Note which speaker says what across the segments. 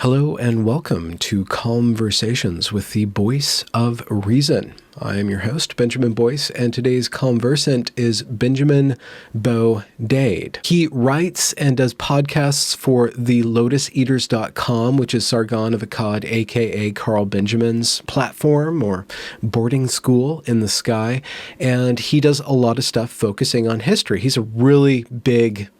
Speaker 1: Hello and welcome to Conversations with the Voice of Reason. I am your host, Benjamin Boyce, and today's conversant is Benjamin Bo Dade. He writes and does podcasts for thelotuseaters.com, which is Sargon of Akkad, aka Carl Benjamin's platform or boarding school in the sky, and he does a lot of stuff focusing on history. He's a really big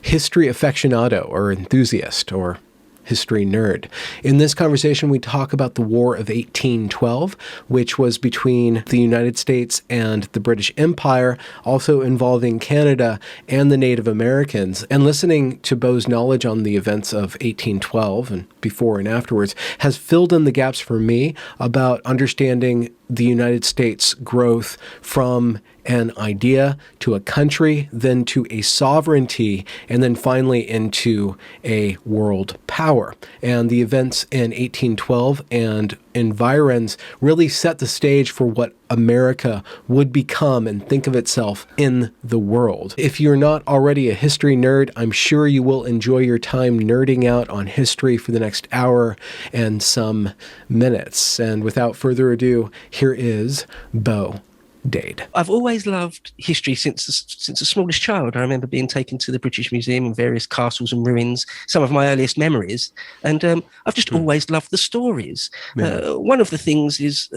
Speaker 1: history aficionado or enthusiast or history nerd. In this conversation, we talk about the War of 1812, which was between the United States and the British Empire, also involving Canada and the Native Americans. And listening to Bo's knowledge on the events of 1812 and before and afterwards has filled in the gaps for me about understanding the United States' growth from an idea to a country, then to a sovereignty, and then finally into a world power. And the events in 1812 and environs really set the stage for what America would become and think of itself in the world. If you're not already a history nerd, I'm sure you will enjoy your time nerding out on history for the next hour and some minutes. And without further ado, here is Bo Dade.
Speaker 2: I've always loved history since the smallest child. I remember being taken to the British Museum and various castles and ruins, some of my earliest memories. And I've just always loved the stories. Yeah. One of the things is,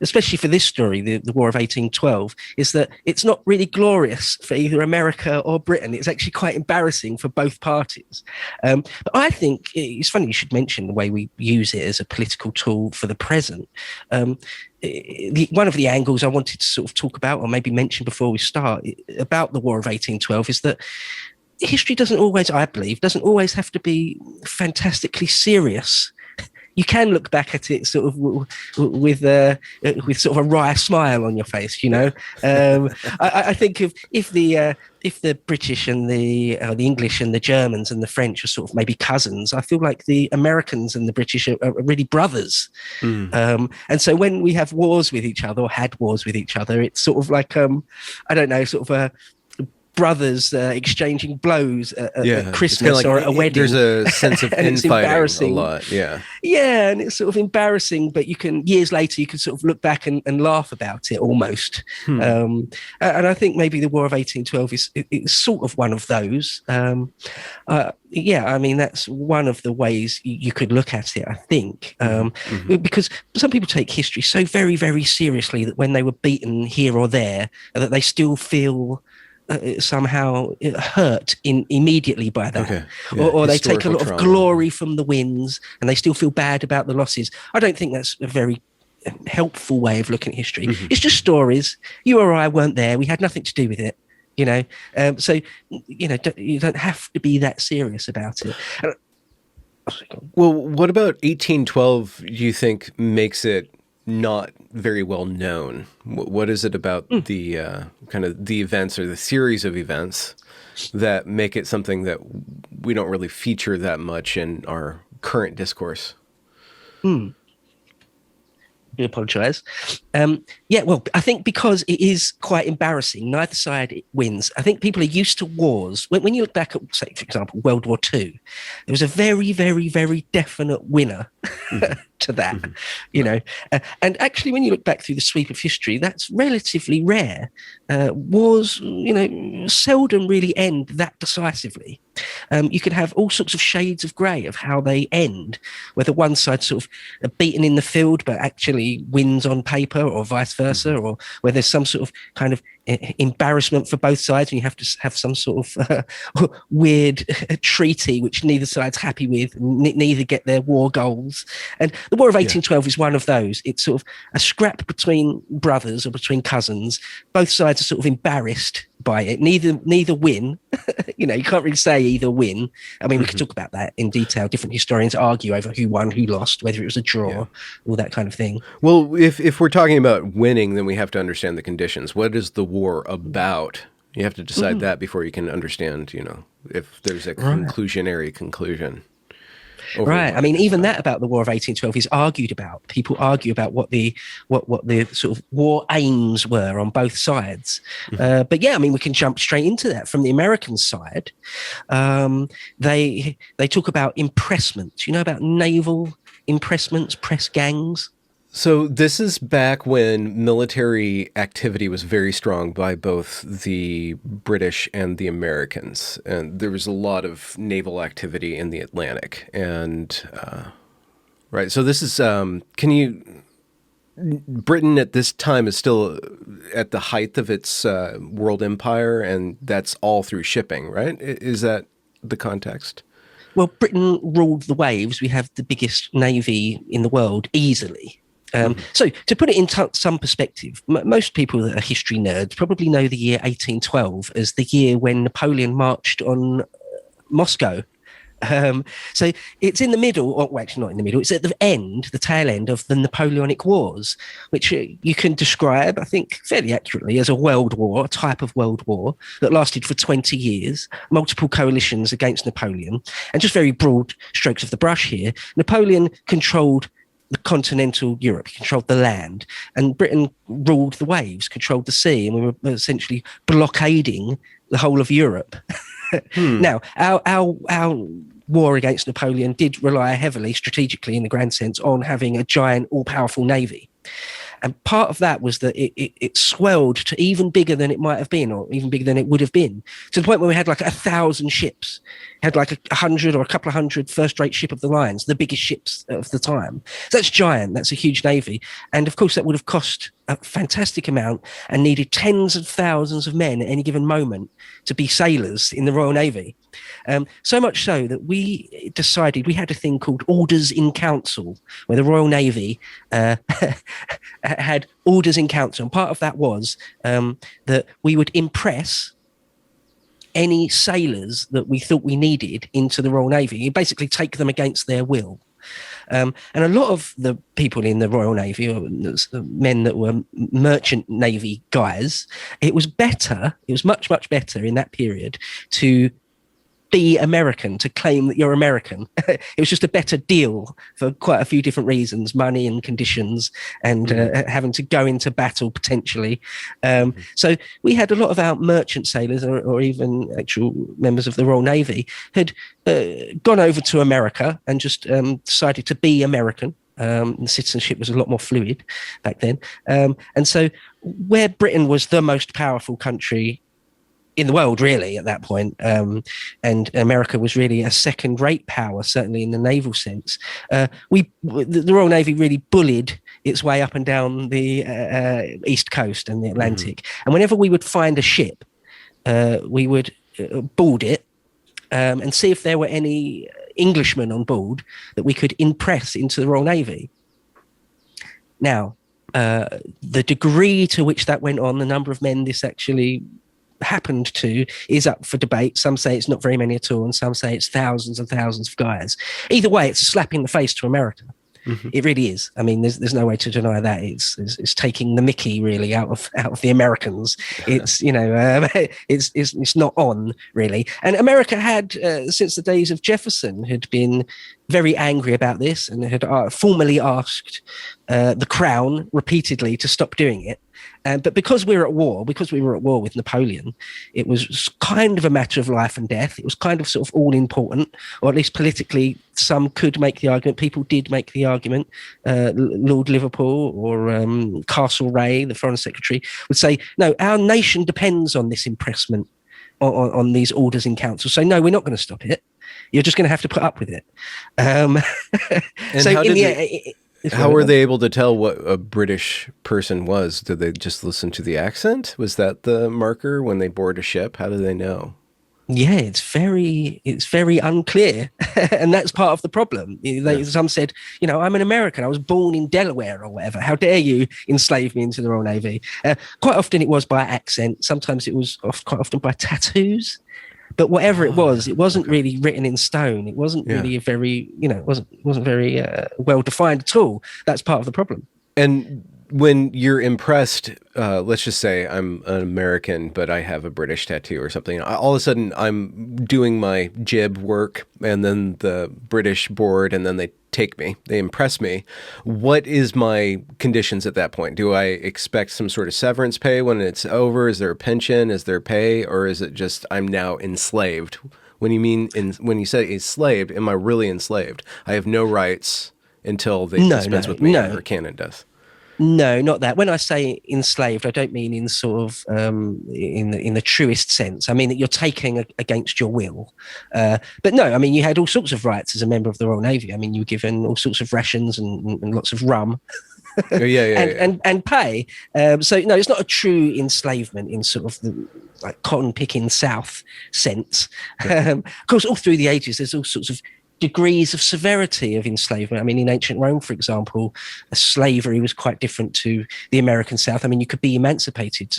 Speaker 2: especially for this story, the War of 1812, is that it's not really glorious for either America or Britain. It's actually quite embarrassing for both parties. But I think it's funny you should mention the way we use it as a political tool for the present. One of the angles I wanted to sort of talk about, or maybe mention before we start, about the War of 1812 is that history doesn't always have to be fantastically serious. You can look back at it sort of with sort of a wry smile on your face, you know. I think if the British and the English and the Germans and the French are sort of maybe cousins, I feel like the Americans and the British are really brothers. And so when we have wars with each other or had wars with each other, it's sort of like I don't know, sort of a brothers exchanging blows at Christmas like, or at a wedding.
Speaker 1: There's a sense of infighting a lot.
Speaker 2: Yeah, and it's sort of embarrassing, but years later you can sort of look back and laugh about it almost. And I think maybe the War of 1812 is sort of one of those. I mean, that's one of the ways you could look at it, I think, because some people take history so very, very seriously that when they were beaten here or there, that they still feel somehow hurt immediately by that. Okay. Yeah. Or they take a lot of glory from the wins and they still feel bad about the losses. I don't think that's a very helpful way of looking at history. It's just stories. You or I weren't there. We had nothing to do with it, you know. So, you know, you don't have to be that serious about it.
Speaker 1: Well, what about 1812 do you think makes it not very well known? What is it about the kind of the events or the series of events that make it something that we don't really feature that much in our current discourse?
Speaker 2: I apologize. Well, I think because it is quite embarrassing, neither side wins. I think people are used to wars. When you look back at, say, for example, World War II, there was a very, very, very definite winner to that, you know. And actually, when you look back through the sweep of history, that's relatively rare. Wars, you know, seldom really end that decisively. You can have all sorts of shades of grey of how they end, whether one side sort of beaten in the field but actually wins on paper, or vice versa, or where there's some sort of kind of embarrassment for both sides and you have to have some sort of weird treaty which neither side's happy with, neither get their war goals. And the War of 1812 is one of those. It's sort of a scrap between brothers or between cousins. Both sides are sort of embarrassed by it. Neither win. You know, you can't really say either win. I mean, we could talk about that in detail. Different historians argue over who won, who lost, whether it was a draw, all that kind of thing.
Speaker 1: Well, if we're talking about winning, then we have to understand the conditions. What is the war about? You have to decide that before you can understand, you know, if there's a conclusionary conclusion.
Speaker 2: Right. I mean, even that about the War of 1812 is argued about. People argue about what the sort of war aims were on both sides. But yeah, I mean, we can jump straight into that. From the American side, they talk about impressment. You know about naval impressments, press gangs?
Speaker 1: So this is back when military activity was very strong by both the British and the Americans, and there was a lot of naval activity in the Atlantic. And right, so this is Britain at this time is still at the height of its world empire, and that's all through shipping, right? Is that the context?
Speaker 2: Well, Britain ruled the waves. We have the biggest navy in the world easily. So to put it in some perspective, most people that are history nerds probably know the year 1812 as the year when Napoleon marched on Moscow. So it's in the middle, or well, actually not in the middle, it's at the tail end of the Napoleonic Wars, which you can describe, I think, fairly accurately as a world war, a type of world war that lasted for 20 years, multiple coalitions against Napoleon. And just very broad strokes of the brush here, Napoleon controlled the continental Europe, he controlled the land, and Britain ruled the waves, controlled the sea, and we were essentially blockading the whole of Europe. Now, our war against Napoleon did rely heavily, strategically in the grand sense, on having a giant, all-powerful navy. And part of that was that it swelled to even bigger than it might have been, or even bigger than it would have been, to the point where we had like 1,000 ships, had like 100 or a couple of hundred first-rate ship of the lines, the biggest ships of the time. So that's giant. That's a huge navy. And of course, that would have cost a fantastic amount and needed tens of thousands of men at any given moment to be sailors in the Royal Navy. So much so that we decided we had a thing called Orders in Council, where the Royal Navy had orders in council. And part of that was that we would impress any sailors that we thought we needed into the Royal Navy. You basically take them against their will. And a lot of the people in the Royal Navy, or men that were merchant navy guys, it was much, much better in that period to be American, to claim that you're American. It was just a better deal for quite a few different reasons, money and conditions, and having to go into battle potentially. So we had a lot of our merchant sailors, or even actual members of the Royal Navy, had gone over to America and just decided to be American. The citizenship was a lot more fluid back then. And so where Britain was the most powerful country in the world, really, at that point, and America was really a second-rate power, certainly in the naval sense. The Royal Navy really bullied its way up and down the East Coast and the Atlantic. And whenever we would find a ship, we would board it and see if there were any Englishmen on board that we could impress into the Royal Navy. Now, the degree to which that went on, the number of men this actually happened to, is up for debate. Some say it's not very many at all, and some say it's thousands and thousands of guys. Either way, it's a slap in the face to America. It really is. I mean, there's no way to deny that. It's taking the mickey really out of the Americans. It's it's not on really. And America had since the days of Jefferson had been very angry about this and had formally asked the Crown repeatedly to stop doing it. But because we were at war with Napoleon, it was kind of a matter of life and death. It was kind of sort of all important, or at least politically, some could make the argument. People did make the argument. Lord Liverpool or Castlereagh, the Foreign Secretary, would say, no, our nation depends on this impressment, on these orders in council. So no, we're not going to stop it. You're just going to have to put up with it.
Speaker 1: How were they able to tell what a British person was? Did they just listen to the accent? Was that the marker when they board a ship? How do they know?
Speaker 2: Yeah, it's very unclear. And that's part of the problem. Some said, I'm an American. I was born in Delaware or whatever. How dare you enslave me into the Royal Navy? Quite often it was by accent. Sometimes it was quite often by tattoos. But whatever it was, it wasn't really written in stone. It wasn't really it wasn't very well defined at all. That's part of the problem.
Speaker 1: And when you're impressed, let's just say I'm an American, but I have a British tattoo or something. All of a sudden, I'm doing my jib work, and then the British board, and then they take me, they impress me. What is my conditions at that point? Do I expect some sort of severance pay when it's over? Is there a pension? Is there pay? Or is it just I'm now enslaved? When you say enslaved, am I really enslaved? I have no rights until they dispense with me, or canon does.
Speaker 2: No, not that. When I say enslaved, I don't mean in sort of in the truest sense. I mean that you're taking against your will. But no, I mean you had all sorts of rights as a member of the Royal Navy. I mean you were given all sorts of rations and lots of rum. And pay. So no, it's not a true enslavement in sort of the like cotton picking South sense. Of course, all through the ages, there's all sorts of degrees of severity of enslavement. I mean, in ancient Rome, for example, slavery was quite different to the American South. I mean, you could be emancipated.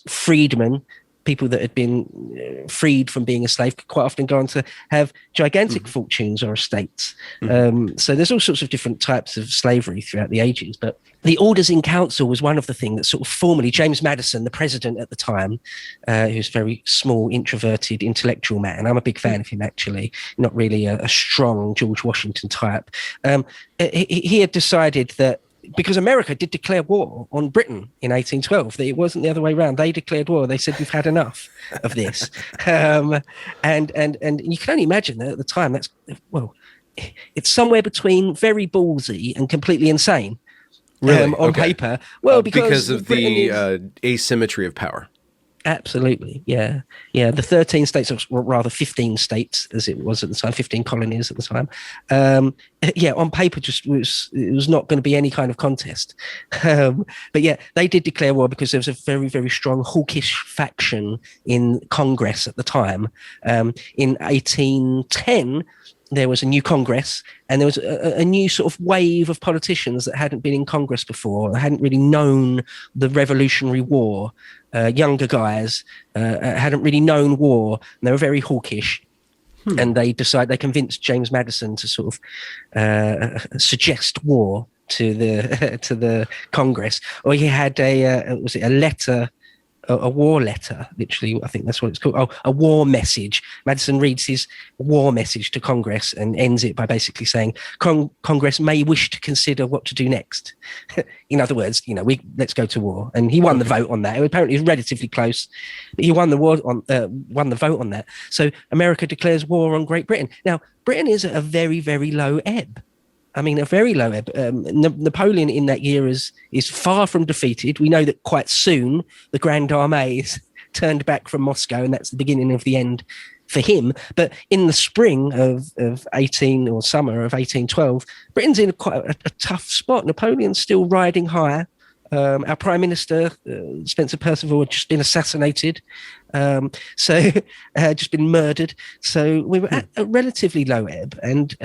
Speaker 2: Freedmen, people that had been freed from being a slave, could quite often go on to have gigantic fortunes or estates. So there's all sorts of different types of slavery throughout the ages. But the Orders in Council was one of the things that sort of formally, James Madison, the president at the time, who's a very small, introverted, intellectual man. I'm a big fan of him, actually, not really a strong George Washington type. He had decided that because America did declare war on Britain in 1812, that it wasn't the other way around. They declared war. They said, we've had enough of this. And you can only imagine that at the time, it's somewhere between very ballsy and completely insane.
Speaker 1: Really?
Speaker 2: On paper. Well, because
Speaker 1: of the asymmetry of power.
Speaker 2: Absolutely, yeah. The 13 states, or rather 15 states, as it was at the time, 15 colonies at the time. On paper, it was not going to be any kind of contest. But yeah, they did declare war because there was a very, very strong hawkish faction in Congress at the time. In 1810, there was a new Congress, and there was a new sort of wave of politicians that hadn't been in Congress before, hadn't really known the Revolutionary War. Younger guys hadn't really known war, and they were very hawkish. And they convinced James Madison to sort of suggest war to the Congress. Or he had a letter. A war letter, literally, I think that's what it's called. Oh, a war message. Madison reads his war message to Congress and ends it by basically saying, Congress may wish to consider what to do next. In other words, let's go to war. And he won the vote on that. It apparently was relatively close, but he won the vote on that. So America declares war on Great Britain. Now, Britain is at a very, very low ebb. I mean, a very low ebb. Napoleon in that year is far from defeated. We know that quite soon the Grand Armée is turned back from Moscow, and that's the beginning of the end for him. But in the spring of summer of 1812, Britain's in quite a tough spot. Napoleon's still riding high. Our Prime Minister, Spencer Perceval, had just been assassinated. Just been murdered. So we were at a relatively low ebb. And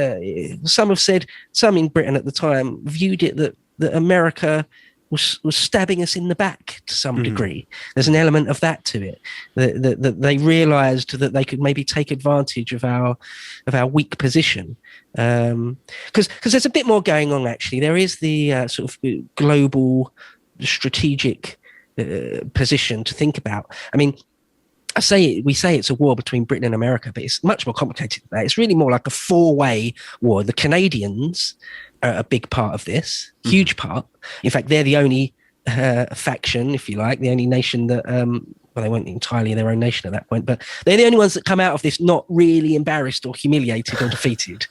Speaker 2: some have said, some in Britain at the time viewed it that America was stabbing us in the back to some degree. There's an element of that to it, that they realised that they could maybe take advantage of our weak position. Because there's a bit more going on, actually. There is the sort of global strategic position to think about. I mean, we say it's a war between Britain and America, but it's much more complicated than that. It's really more like a four-way war. The Canadians are a big part of this, huge part. In fact, they're the only faction, if you like, the only nation that, they weren't entirely their own nation at that point, but they're the only ones that come out of this not really embarrassed or humiliated or defeated.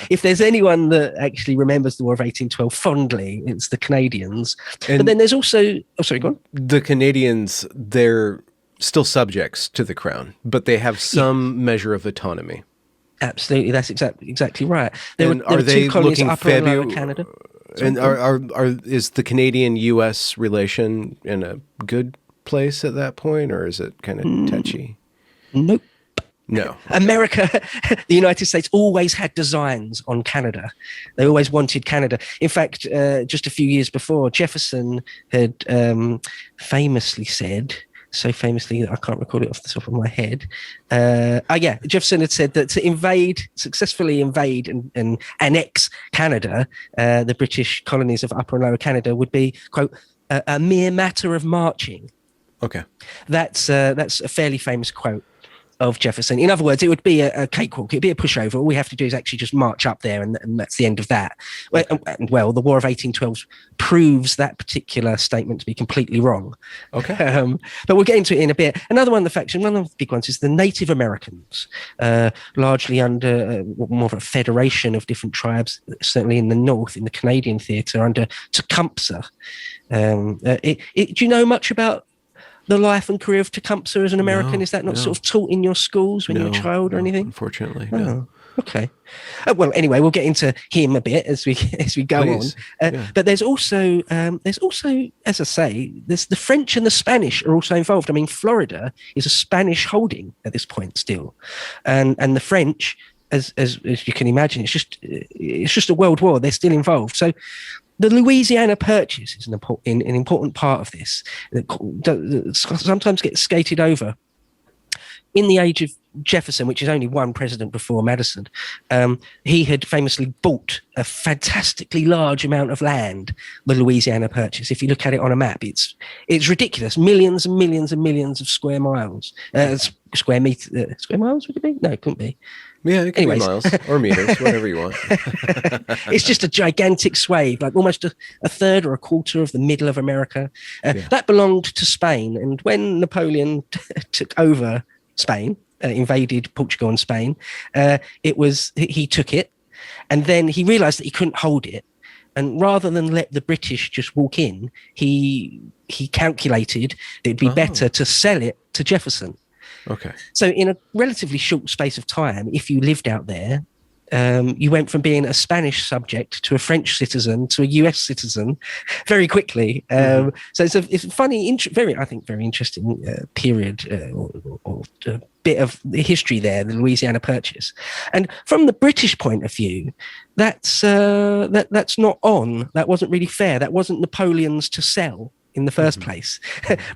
Speaker 2: If there's anyone that actually remembers the War of 1812 fondly, it's the Canadians. But then there's also... Oh, sorry, go on.
Speaker 1: The Canadians, they're still subjects to the crown, but they have some measure of autonomy.
Speaker 2: Absolutely, that's exactly right.
Speaker 1: Are they looking
Speaker 2: Upper and Lower Canada?
Speaker 1: And is the Canadian-U.S. relation in a good place at that point, or is it kind of touchy?
Speaker 2: Nope.
Speaker 1: No.
Speaker 2: America, the United States always had designs on Canada. They always wanted Canada. In fact, just a few years before, Jefferson had famously said so famously that I can't recall it off the top of my head. Jefferson had said that to successfully invade and annex Canada, the British colonies of Upper and Lower Canada, would be, quote, a mere matter of marching.
Speaker 1: Okay.
Speaker 2: That's a fairly famous quote of Jefferson. In other words, it would be a cakewalk. It'd be a pushover. All we have to do is actually just march up there, and that's the end of that. Okay. Well, the War of 1812 proves that particular statement to be completely wrong.
Speaker 1: Okay.
Speaker 2: But we'll get into it in a bit. Another one of the big ones is the Native Americans, largely under more of a federation of different tribes, certainly in the north, in the Canadian theatre, under Tecumseh. Do you know much about the life and career of Tecumseh as an American?
Speaker 1: No,
Speaker 2: is that not sort of taught in your schools when you were a child or anything?
Speaker 1: Unfortunately,
Speaker 2: no.
Speaker 1: No.
Speaker 2: Okay. Well, anyway, we'll get into him a bit as we go
Speaker 1: Please.
Speaker 2: on. But there's also, as I say, there's the French and the Spanish are also involved. I mean, Florida is a Spanish holding at this point still, and the French, as you can imagine, it's just a world war. They're still involved. So the Louisiana Purchase is an important part of this that sometimes gets skated over. In the age of Jefferson, which is only one president before Madison, he had famously bought a fantastically large amount of land, the Louisiana Purchase. If you look at it on a map, it's ridiculous. Millions and millions and millions of square miles. Square miles, would it be? No, it couldn't be.
Speaker 1: Yeah, it can be miles or meters, whatever you want.
Speaker 2: It's just a gigantic swathe, like almost a third or a quarter of the middle of America. That belonged to Spain. And when Napoleon took over Spain, invaded Portugal and Spain, he took it, and then he realized that he couldn't hold it. And rather than let the British just walk in, he calculated that it'd be better to sell it to Jefferson.
Speaker 1: Okay.
Speaker 2: So in a relatively short space of time, if you lived out there, you went from being a Spanish subject to a French citizen to a US citizen very quickly. So it's a funny, very interesting period or bit of the history there, the Louisiana Purchase. And from the British point of view, that's not on. That wasn't really fair. That wasn't Napoleon's to sell in the first place.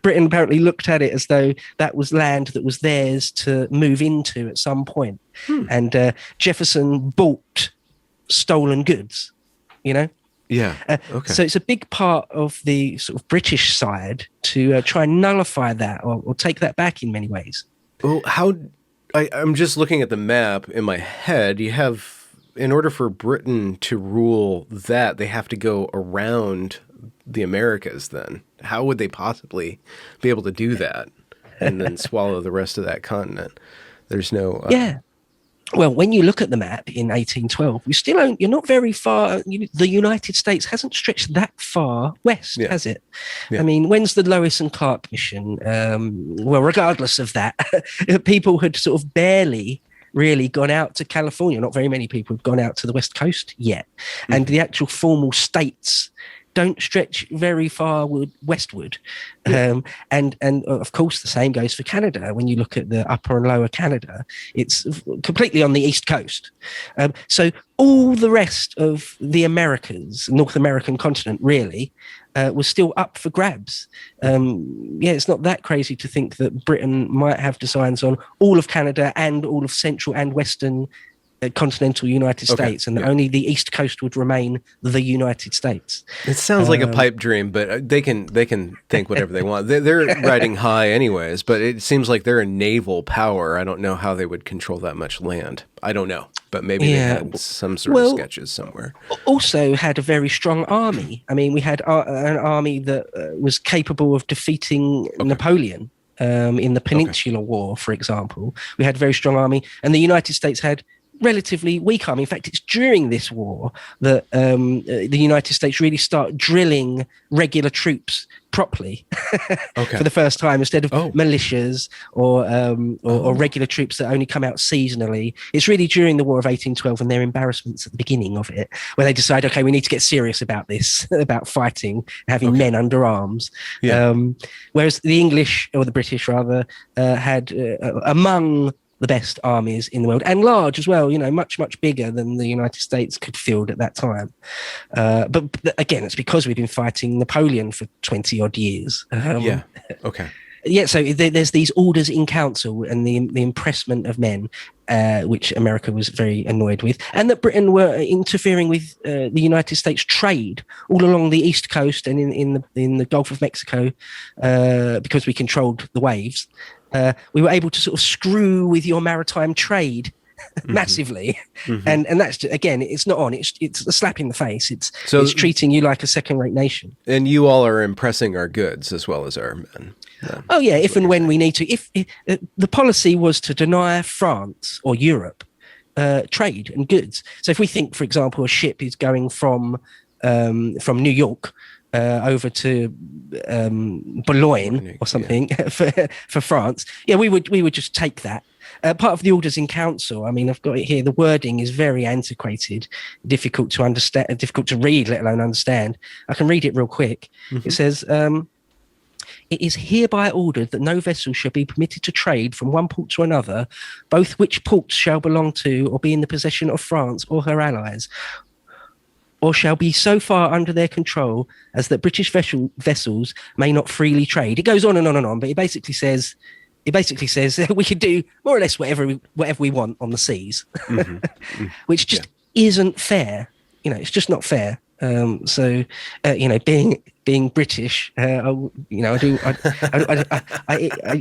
Speaker 2: Britain apparently looked at it as though that was land that was theirs to move into at some point. And Jefferson bought stolen goods,
Speaker 1: Yeah. Okay.
Speaker 2: So it's a big part of the sort of British side to try and nullify that or take that back in many ways.
Speaker 1: Well, I'm just looking at the map in my head. You have, in order for Britain to rule that, they have to go around the Americas then. How would they possibly be able to do that and then swallow the rest of that continent? There's no... Well, when you look at the map in 1812, you're not very far. The United States hasn't stretched that far west, has it? Yeah. I mean, when's the Lewis and Clark mission? Well, regardless of that, people had sort of barely really gone out to California. Not very many people had gone out to the West Coast yet. And the actual formal states don't stretch very far westward. And of course, the same goes for Canada. When you look at the Upper and Lower Canada, it's completely on the East Coast. So all the rest of the Americas, North American continent, really, was still up for grabs. It's not that crazy to think that Britain might have designs on all of Canada and all of Central and Western continental United States, and only the East Coast would remain the United States. It sounds like a pipe dream, but they can think whatever they want. They're riding high anyways, but it seems like they're a naval power. I don't know how they would control that much land. I don't know, but maybe they had some sort of sketches somewhere.
Speaker 2: Also had a very strong army. I mean, we had an army that was capable of defeating Napoleon in the Peninsular War, for example. We had a very strong army, and the United States had relatively weak army. In fact, it's during this war that the United States really start drilling regular troops properly for the first time, instead of militias or regular troops that only come out seasonally. It's really during the War of 1812 and their embarrassments at the beginning of it, where they decide, we need to get serious about this, about fighting, having men under arms. Whereas the English, or the British rather, had among the best armies in the world, and large as well, much, much bigger than the United States could field at that time. But again, it's because we've been fighting Napoleon for 20 odd years. So there's these orders in council and the impressment of men, which America was very annoyed with, and that Britain were interfering with the United States trade all along the East Coast and in the Gulf of Mexico, because we controlled the waves. We were able to sort of screw with your maritime trade massively. And that's, again, it's not on, it's a slap in the face. It's treating you like a second-rate nation.
Speaker 1: And you all are impressing our goods as well as our men.
Speaker 2: Oh yeah, if and when we need to. If the policy was to deny France or Europe trade and goods. So if we think, for example, a ship is going from New York over to Boulogne or something, for France, we would just take that. Part of the orders in council, I mean, I've got it here. The wording is very antiquated, difficult to understand, difficult to read, let alone understand. I can read it real quick. It says, it is hereby ordered that no vessel shall be permitted to trade from one port to another, both which ports shall belong to or be in the possession of France or her allies, or shall be so far under their control as that British vessels may not freely trade. It goes on and on and on, but it basically says that we could do more or less whatever we want on the seas, which just isn't fair. It's just not fair. Being British, it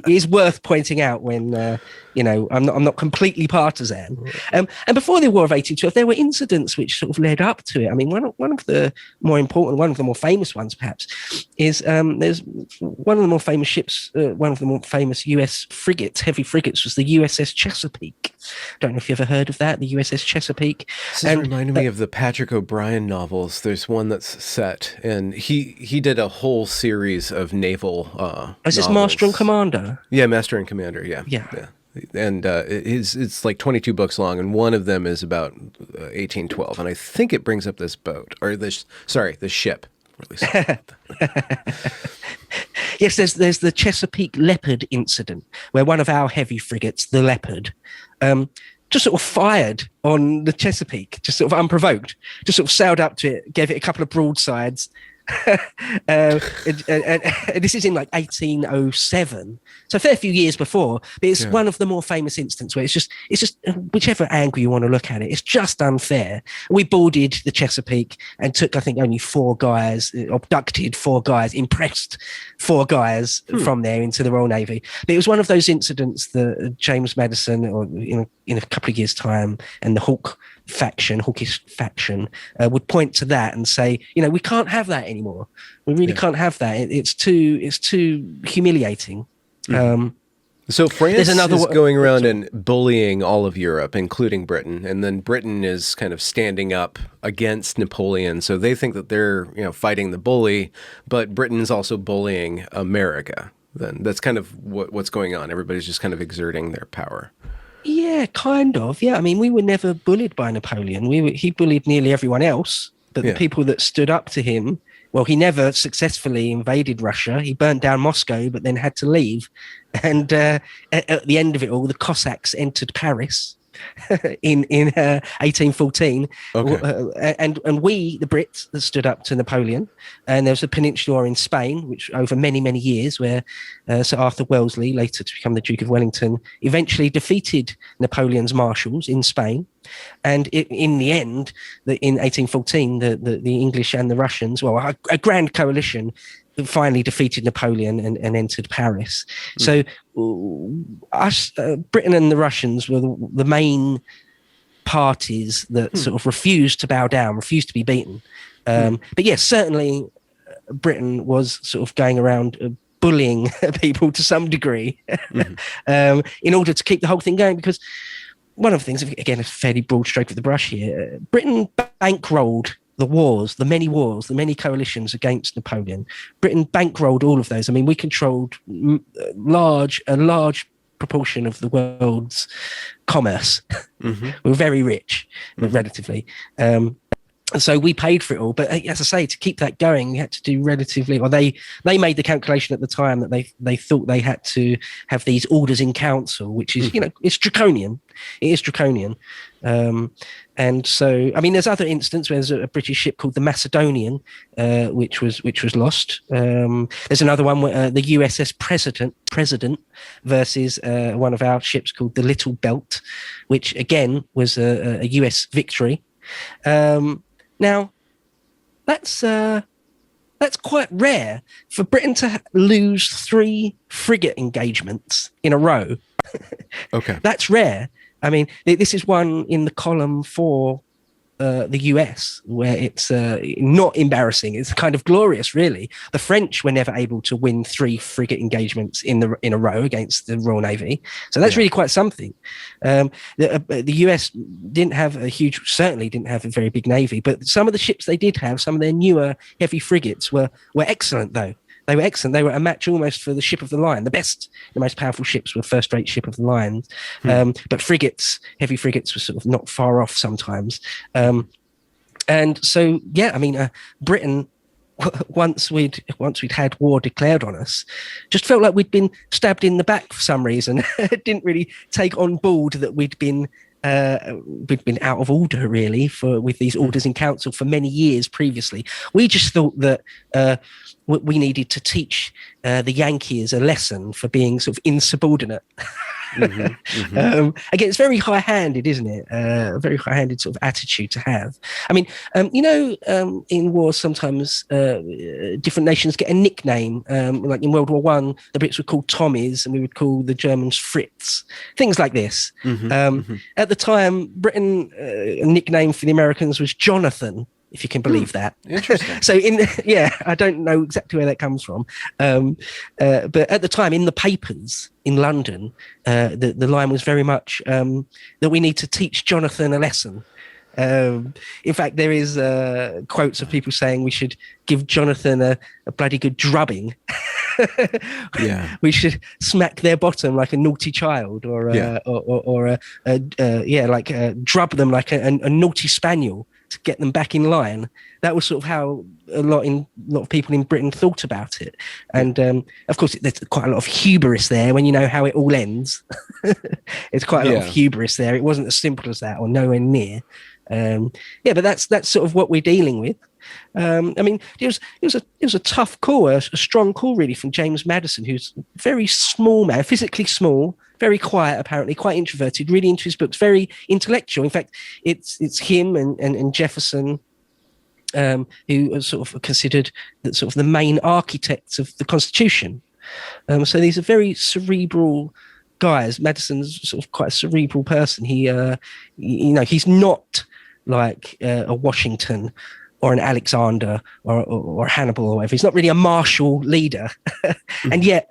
Speaker 2: is worth pointing out when I'm not completely partisan. And before the War of 1812, there were incidents which sort of led up to it. I mean, one of the more important, one of the more famous ones, perhaps, is there's one of the more famous ships, one of the more famous U.S. frigates, heavy frigates, was the USS Chesapeake. Don't know if you ever heard of that, the USS Chesapeake.
Speaker 1: This is reminding me of the Patrick O'Brian novels. There's one that's set, and he did a whole series of naval
Speaker 2: Is this Master and Commander?
Speaker 1: Yeah, Master and Commander, yeah. And it's like 22 books long, and one of them is about 1812, and I think it brings up this boat, or the ship.
Speaker 2: Yes, there's the Chesapeake Leopard incident, where one of our heavy frigates, the Leopard, just sort of fired on the Chesapeake, just sort of unprovoked, just sort of sailed up to it, gave it a couple of broadsides. And this is in like 1807, so a fair few years before, but it's one of the more famous instances where it's just whichever angle you want to look at it, it's just unfair. We boarded the Chesapeake and took, I think, only 4 guys, abducted 4 guys, impressed 4 guys from there into the Royal Navy. But it was one of those incidents that James Madison, or in a couple of years' time, and the hawkish faction would point to that and say, we can't have that anymore. We really can't have that. It's too humiliating.
Speaker 1: So France is going around and bullying all of Europe, including Britain, and then Britain is kind of standing up against Napoleon. So they think that they're fighting the bully, but Britain's also bullying America. Then that's kind of what's going on. Everybody's just kind of exerting their power.
Speaker 2: Yeah, kind of. Yeah, I mean, we were never bullied by Napoleon. He bullied nearly everyone else, but the people that stood up to him, well, he never successfully invaded Russia. He burnt down Moscow, but then had to leave. And at the end of it all, the Cossacks entered Paris in 1814. Okay. And we, the Brits, that stood up to Napoleon. And there was a Peninsula War in Spain, which over many, many years, where Sir Arthur Wellesley, later to become the Duke of Wellington, eventually defeated Napoleon's marshals in Spain. And in the end, in 1814, the English and the Russians, well, a grand coalition, finally defeated Napoleon and entered Paris. So Britain and the Russians were the main parties that sort of refused to bow down, refused to be beaten. But yes, certainly Britain was sort of going around bullying people to some degree in order to keep the whole thing going, because one of the things, again, a fairly broad stroke of the brush here, Britain bankrolled the wars, the many coalitions against Napoleon. Britain bankrolled all of those. I mean, we controlled a large proportion of the world's commerce. We were very rich, relatively. And so we paid for it all. But as I say, to keep that going, we had to do relatively, or they made the calculation at the time that they thought they had to have these orders in council, which is, it's draconian. It is draconian. And so, I mean, there's other instances where there's a British ship called the Macedonian, which was lost. There's another one where the USS President versus one of our ships called the Little Belt, which again was a US victory. Now, that's quite rare for Britain to lose 3 frigate engagements in a row.
Speaker 1: Okay.
Speaker 2: That's rare. I mean, this is one in the column for the US, where it's not embarrassing. It's kind of glorious, really. The French were never able to win 3 frigate engagements in a row against the Royal Navy. So that's really quite something. The US certainly didn't have a very big navy, but some of the ships they did have, some of their newer heavy frigates were excellent, though. They were excellent. They were a match almost for the ship of the line. The most powerful ships were first-rate ship of the line. But heavy frigates were sort of not far off sometimes. And so, I mean, Britain, once we'd had war declared on us, just felt like we'd been stabbed in the back for some reason. Didn't really take on board that we'd been out of order, really, with these orders in council for many years previously. We just thought that we needed to teach the Yankees a lesson for being sort of insubordinate. Again, it's very high-handed, isn't it? A very high-handed sort of attitude to have. I mean, in wars sometimes different nations get a nickname. Like in World War One, the Brits were called Tommies, and we would call the Germans Fritz. Things like this. At the time, Britain, a nickname for the Americans was Jonathan, if you can believe that.
Speaker 1: Interesting.
Speaker 2: So I don't know exactly where that comes from. But at the time, in the papers in London, the line was very much that we need to teach Jonathan a lesson. In fact, there is quotes of people saying we should give Jonathan a bloody good drubbing. We should smack their bottom like a naughty child, or drub them like a naughty spaniel to get them back in line. That was sort of how a lot of people in Britain thought about it. And of course, there's quite a lot of hubris there when you know how it all ends. It's quite a lot of hubris there. It wasn't as simple as that, or nowhere near. But that's sort of what we're dealing with. I mean, it was a tough call, a strong call, really, from James Madison, who's a very small man, physically small, very quiet, apparently, quite introverted, really into his books, very intellectual. In fact, it's him and Jefferson who are sort of considered the main architects of the Constitution. So these are very cerebral guys. Madison's sort of quite a cerebral person. He's not like a Washington or an Alexander or Hannibal or whatever. He's not really a martial leader. And yet,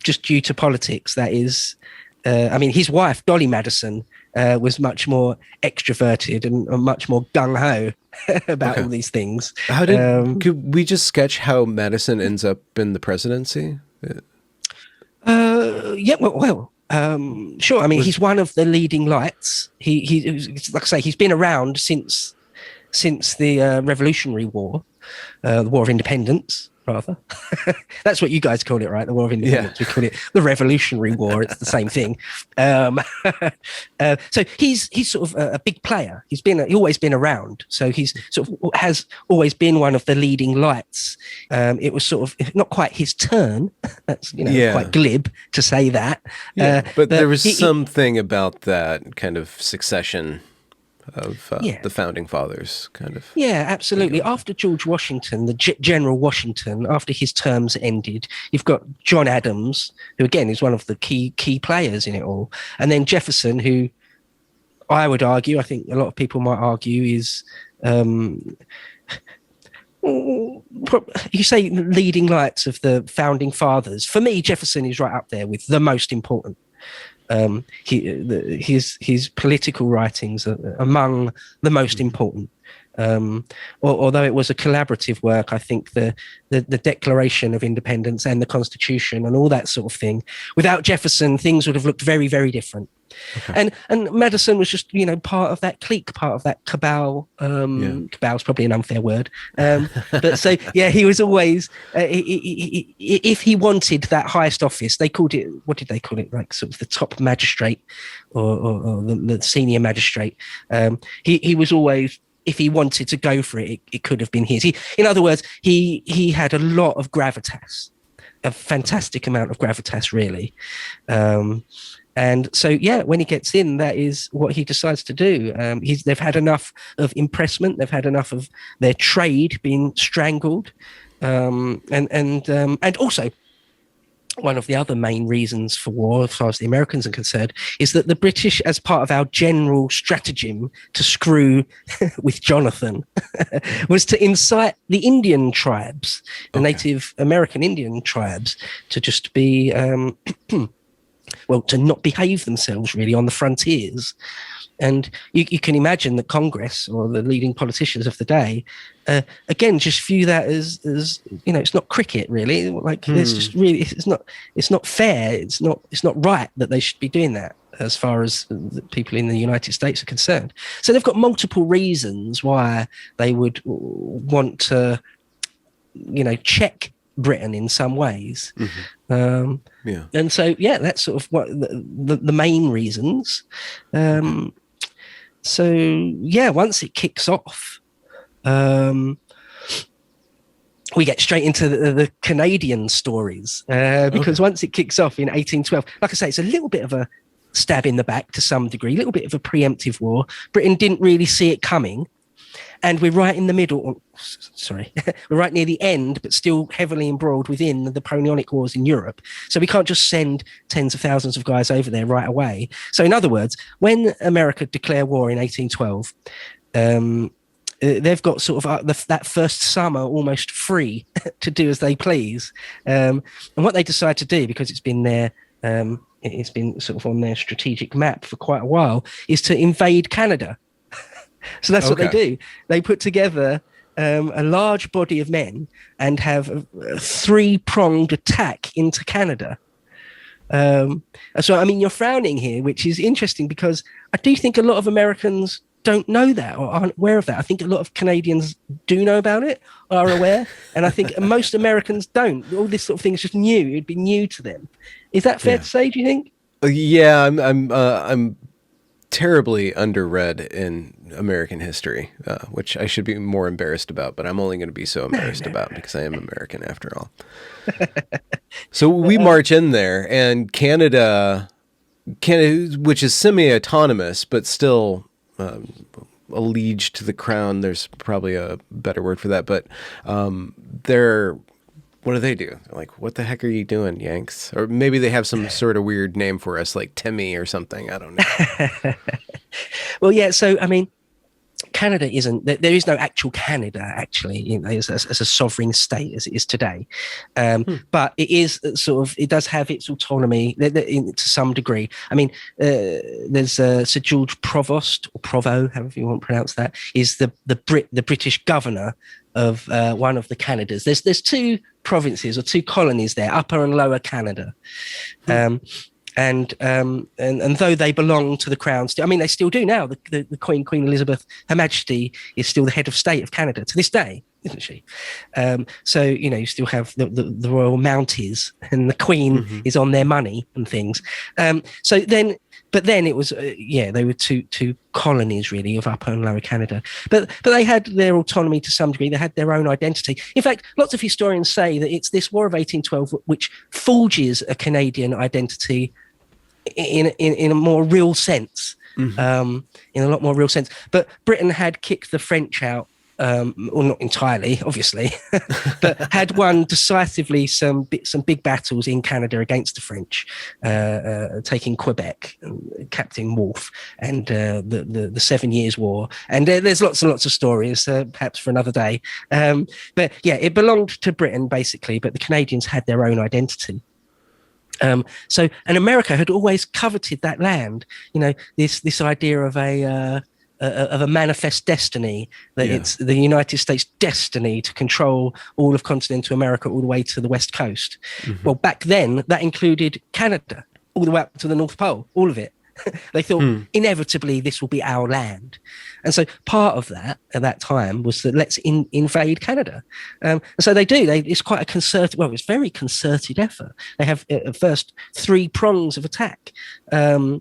Speaker 2: just due to politics, that is, his wife, Dolly Madison, was much more extroverted and much more gung-ho about all these things.
Speaker 1: Could we just sketch how Madison ends up in the presidency?
Speaker 2: Sure. I mean, he's one of the leading lights. He like I say, he's been around since the Revolutionary War, the War of Independence, rather. That's what you guys call it, right? The War of Independence. We call it the Revolutionary War. It's the same thing. So he's sort of a big player. He's always been around. So he's sort of has always been one of the leading lights. It was sort of not quite his turn. That's quite glib to say that.
Speaker 1: But there was something about that kind of succession of the founding fathers, kind of.
Speaker 2: Yeah, absolutely. After George Washington, the General Washington, after his terms ended, you've got John Adams, who again is one of the key players in it all, and then Jefferson, who I would argue, I think a lot of people might argue, is you say leading lights of the founding fathers. For me, Jefferson is right up there with the most important. His political writings are among the most important. Although it was a collaborative work, I think the Declaration of Independence and the Constitution and all that sort of thing, without Jefferson, things would have looked very, very different. And Madison was just, part of that clique, part of that cabal. Cabal is probably an unfair word. But so, yeah, he was always, if he wanted that highest office, they called it, what did they call it? Like sort of the top magistrate or the senior magistrate. He was always, if he wanted to go for it, it could have been his. In other words, he had a lot of gravitas, a fantastic amount of gravitas, really. And so, yeah, when he gets in, that is what he decides to do. They've had enough of impressment. They've had enough of their trade being strangled. And also, one of the other main reasons for war, as far as the Americans are concerned, is that the British, as part of our general stratagem to screw with Jonathan, was to incite the Indian tribes, the Native American Indian tribes, to just be, to not behave themselves really on the frontiers. And you can imagine that Congress or the leading politicians of the day, again, just view that as it's not cricket really. Like it's just really, it's not fair. It's not right that they should be doing that as far as the people in the United States are concerned. So they've got multiple reasons why they would want to, check Britain in some ways. And so, yeah, that's sort of what the main reasons. So, yeah, once it kicks off, we get straight into the Canadian stories because once it kicks off in 1812, like I say, it's a little bit of a stab in the back to some degree, a little bit of a preemptive war. Britain didn't really see it coming. And we're right in the middle, we're right near the end, but still heavily embroiled within the Napoleonic Wars in Europe. So we can't just send tens of thousands of guys over there right away. So in other words, when America declared war in 1812, they've got sort of that first summer almost free to do as they please. And what they decide to do, because it's been there, it's been sort of on their strategic map for quite a while, is to invade Canada. So that's what they do. They put together a large body of men and have a three-pronged attack into Canada. So, I mean, you're frowning here, which is interesting because I do think a lot of Americans don't know that or aren't aware of that. I think a lot of Canadians do know about it, are aware, and I think most Americans don't. All this sort of thing is just new. It'd be new to them. Is that fair to say, do you think?
Speaker 1: Yeah, I'm terribly underread in American history, which I should be more embarrassed about, but I'm only going to be so embarrassed about because I am American after all. So we march in there, and Canada, which is semi-autonomous, but still a liege to the crown. There's probably a better word for that, but what do? They're like, what the heck are you doing, Yanks? Or maybe they have some sort of weird name for us, like Timmy or something. I don't know.
Speaker 2: Well, yeah. So, I mean, Canada there is no actual Canada, actually, as a sovereign state as it is today. But it is it does have its autonomy to some degree. I mean, there's Sir George Provost, or Provo, however you want to pronounce that, is the British governor of one of the Canadas. There's two provinces or two colonies there, Upper and Lower Canada. And though they belong to the crown, I mean, they still do now. The Queen Elizabeth, Her Majesty, is still the head of state of Canada to this day, isn't she? So, you still have the royal mounties, and the Queen is on their money and things. But then it was, they were two colonies really of Upper and Lower Canada. But they had their autonomy to some degree. They had their own identity. In fact, lots of historians say that it's this War of 1812 which forges a Canadian identity in a more real sense, in a lot more real sense. But Britain had kicked the French out, well, not entirely, obviously, but had won decisively some big battles in Canada against the French, taking Quebec, Captain Wolfe, and the 7 Years' War. And there's lots and lots of stories, perhaps for another day. But yeah, it belonged to Britain basically, but the Canadians had their own identity. And America had always coveted that land. This idea of a manifest destiny, that it's the United States' destiny to control all of continental America all the way to the West Coast. Well, back then, that included Canada, all the way up to the North Pole, all of it. They thought inevitably this will be our land. And so part of that at that time was that let's invade Canada. And so they do. It's quite a concerted, well, it's very concerted effort. They have at first 3 prongs of attack. At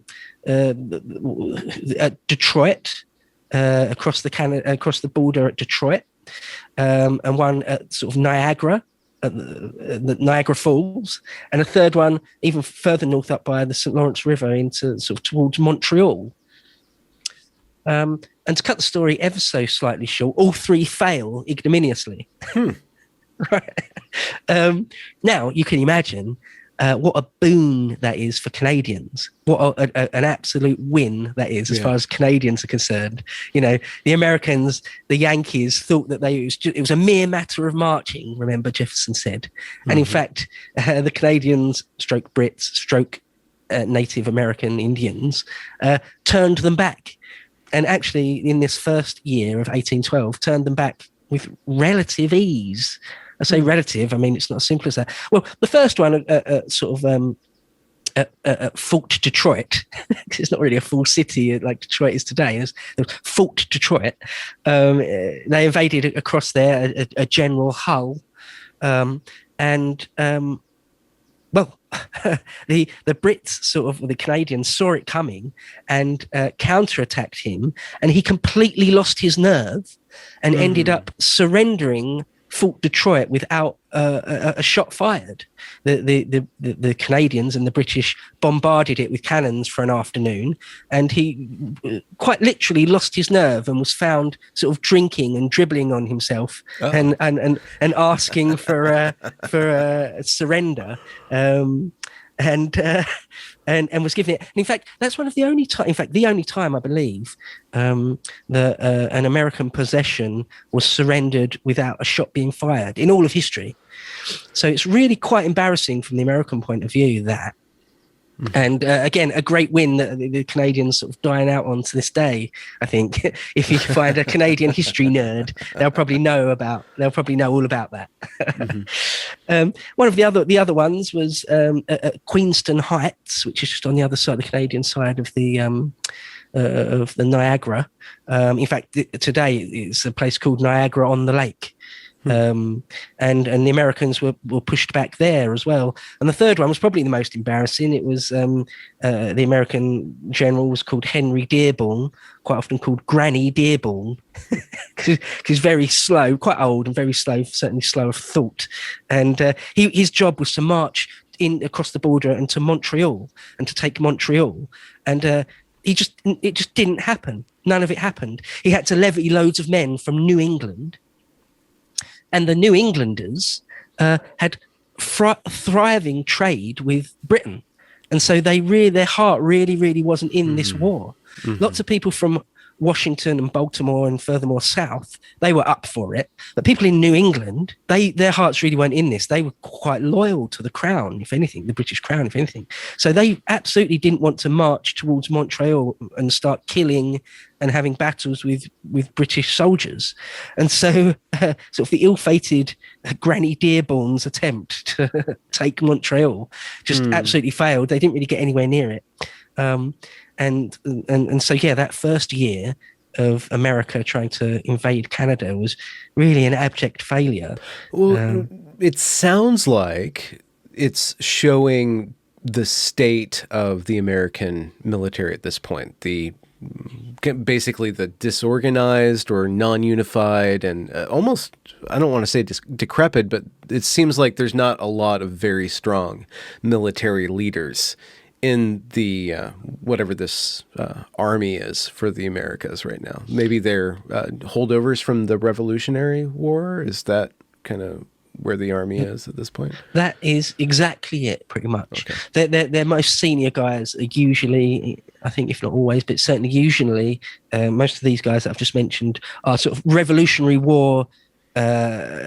Speaker 2: Detroit, across the border at Detroit, and one at sort of Niagara, at the Niagara Falls, and a third one even further north up by the St. Lawrence River into sort of towards Montreal. And to cut the story ever so slightly short, all 3 fail ignominiously. Right. Now you can imagine what a boon that is for Canadians. What an absolute win that is as far as Canadians are concerned. You know, the Americans, the Yankees thought that it was a mere matter of marching, remember Jefferson said. And in fact, the Canadians, stroke Brits, stroke Native American Indians, turned them back. And actually, in this first year of 1812, turned them back with relative ease. I say relative, I mean, it's not as simple as that. Well, the first one, Fort Detroit, because it's not really a full city like Detroit is today. It was Fort Detroit. They invaded across there, a general Hull. Well, the Brits, the Canadians saw it coming and counterattacked him, and he completely lost his nerve and ended up surrendering Fort Detroit without a shot fired. The Canadians and the British bombarded it with cannons for an afternoon, and he quite literally lost his nerve and was found sort of drinking and dribbling on himself and asking for a surrender. And was given it. And in fact, that's one of the only time. In fact, the only time I believe that an American possession was surrendered without a shot being fired in all of history. So it's really quite embarrassing from the American point of view that. And again, a great win that the Canadians sort of dying out on to this day. I think if you find a Canadian history nerd, they'll probably know all about that. One of the other ones was at Queenston Heights, which is just on the other side, the Canadian side of the Niagara. In fact, today it's a place called Niagara on the Lake. And the Americans were pushed back there as well. And the third one was probably the most embarrassing. It was the American general was called Henry Dearborn, quite often called Granny Dearborn, because he's very slow, quite old and very slow, certainly slow of thought. And his job was to march across the border and to Montreal and to take Montreal. And it just didn't happen. None of it happened. He had to levy loads of men from New England. And the New Englanders had thriving trade with Britain. And so their heart really, really wasn't in this war. Lots of people from Washington and Baltimore and furthermore south, they were up for it. But people in New England, their hearts really weren't in this. They were quite loyal to the crown, if anything, the British crown, if anything. So they absolutely didn't want to march towards Montreal and start killing and having battles with British soldiers. And so sort of the ill-fated Granny Dearborn's attempt to take Montreal just absolutely failed. They didn't really get anywhere near it. And so, that first year of America trying to invade Canada was really an abject failure.
Speaker 1: Well, it sounds like it's showing the state of the American military at this point, basically the disorganized or non-unified and almost, I don't want to say decrepit, but it seems like there's not a lot of very strong military leaders in the whatever this army is for the Americas right now. Maybe they're holdovers from the Revolutionary War. Is that kind of where the army is at this point?
Speaker 2: That is exactly it, pretty much. Okay. Their most senior guys are usually, I think if not always, but certainly usually, most of these guys that I've just mentioned are sort of Revolutionary War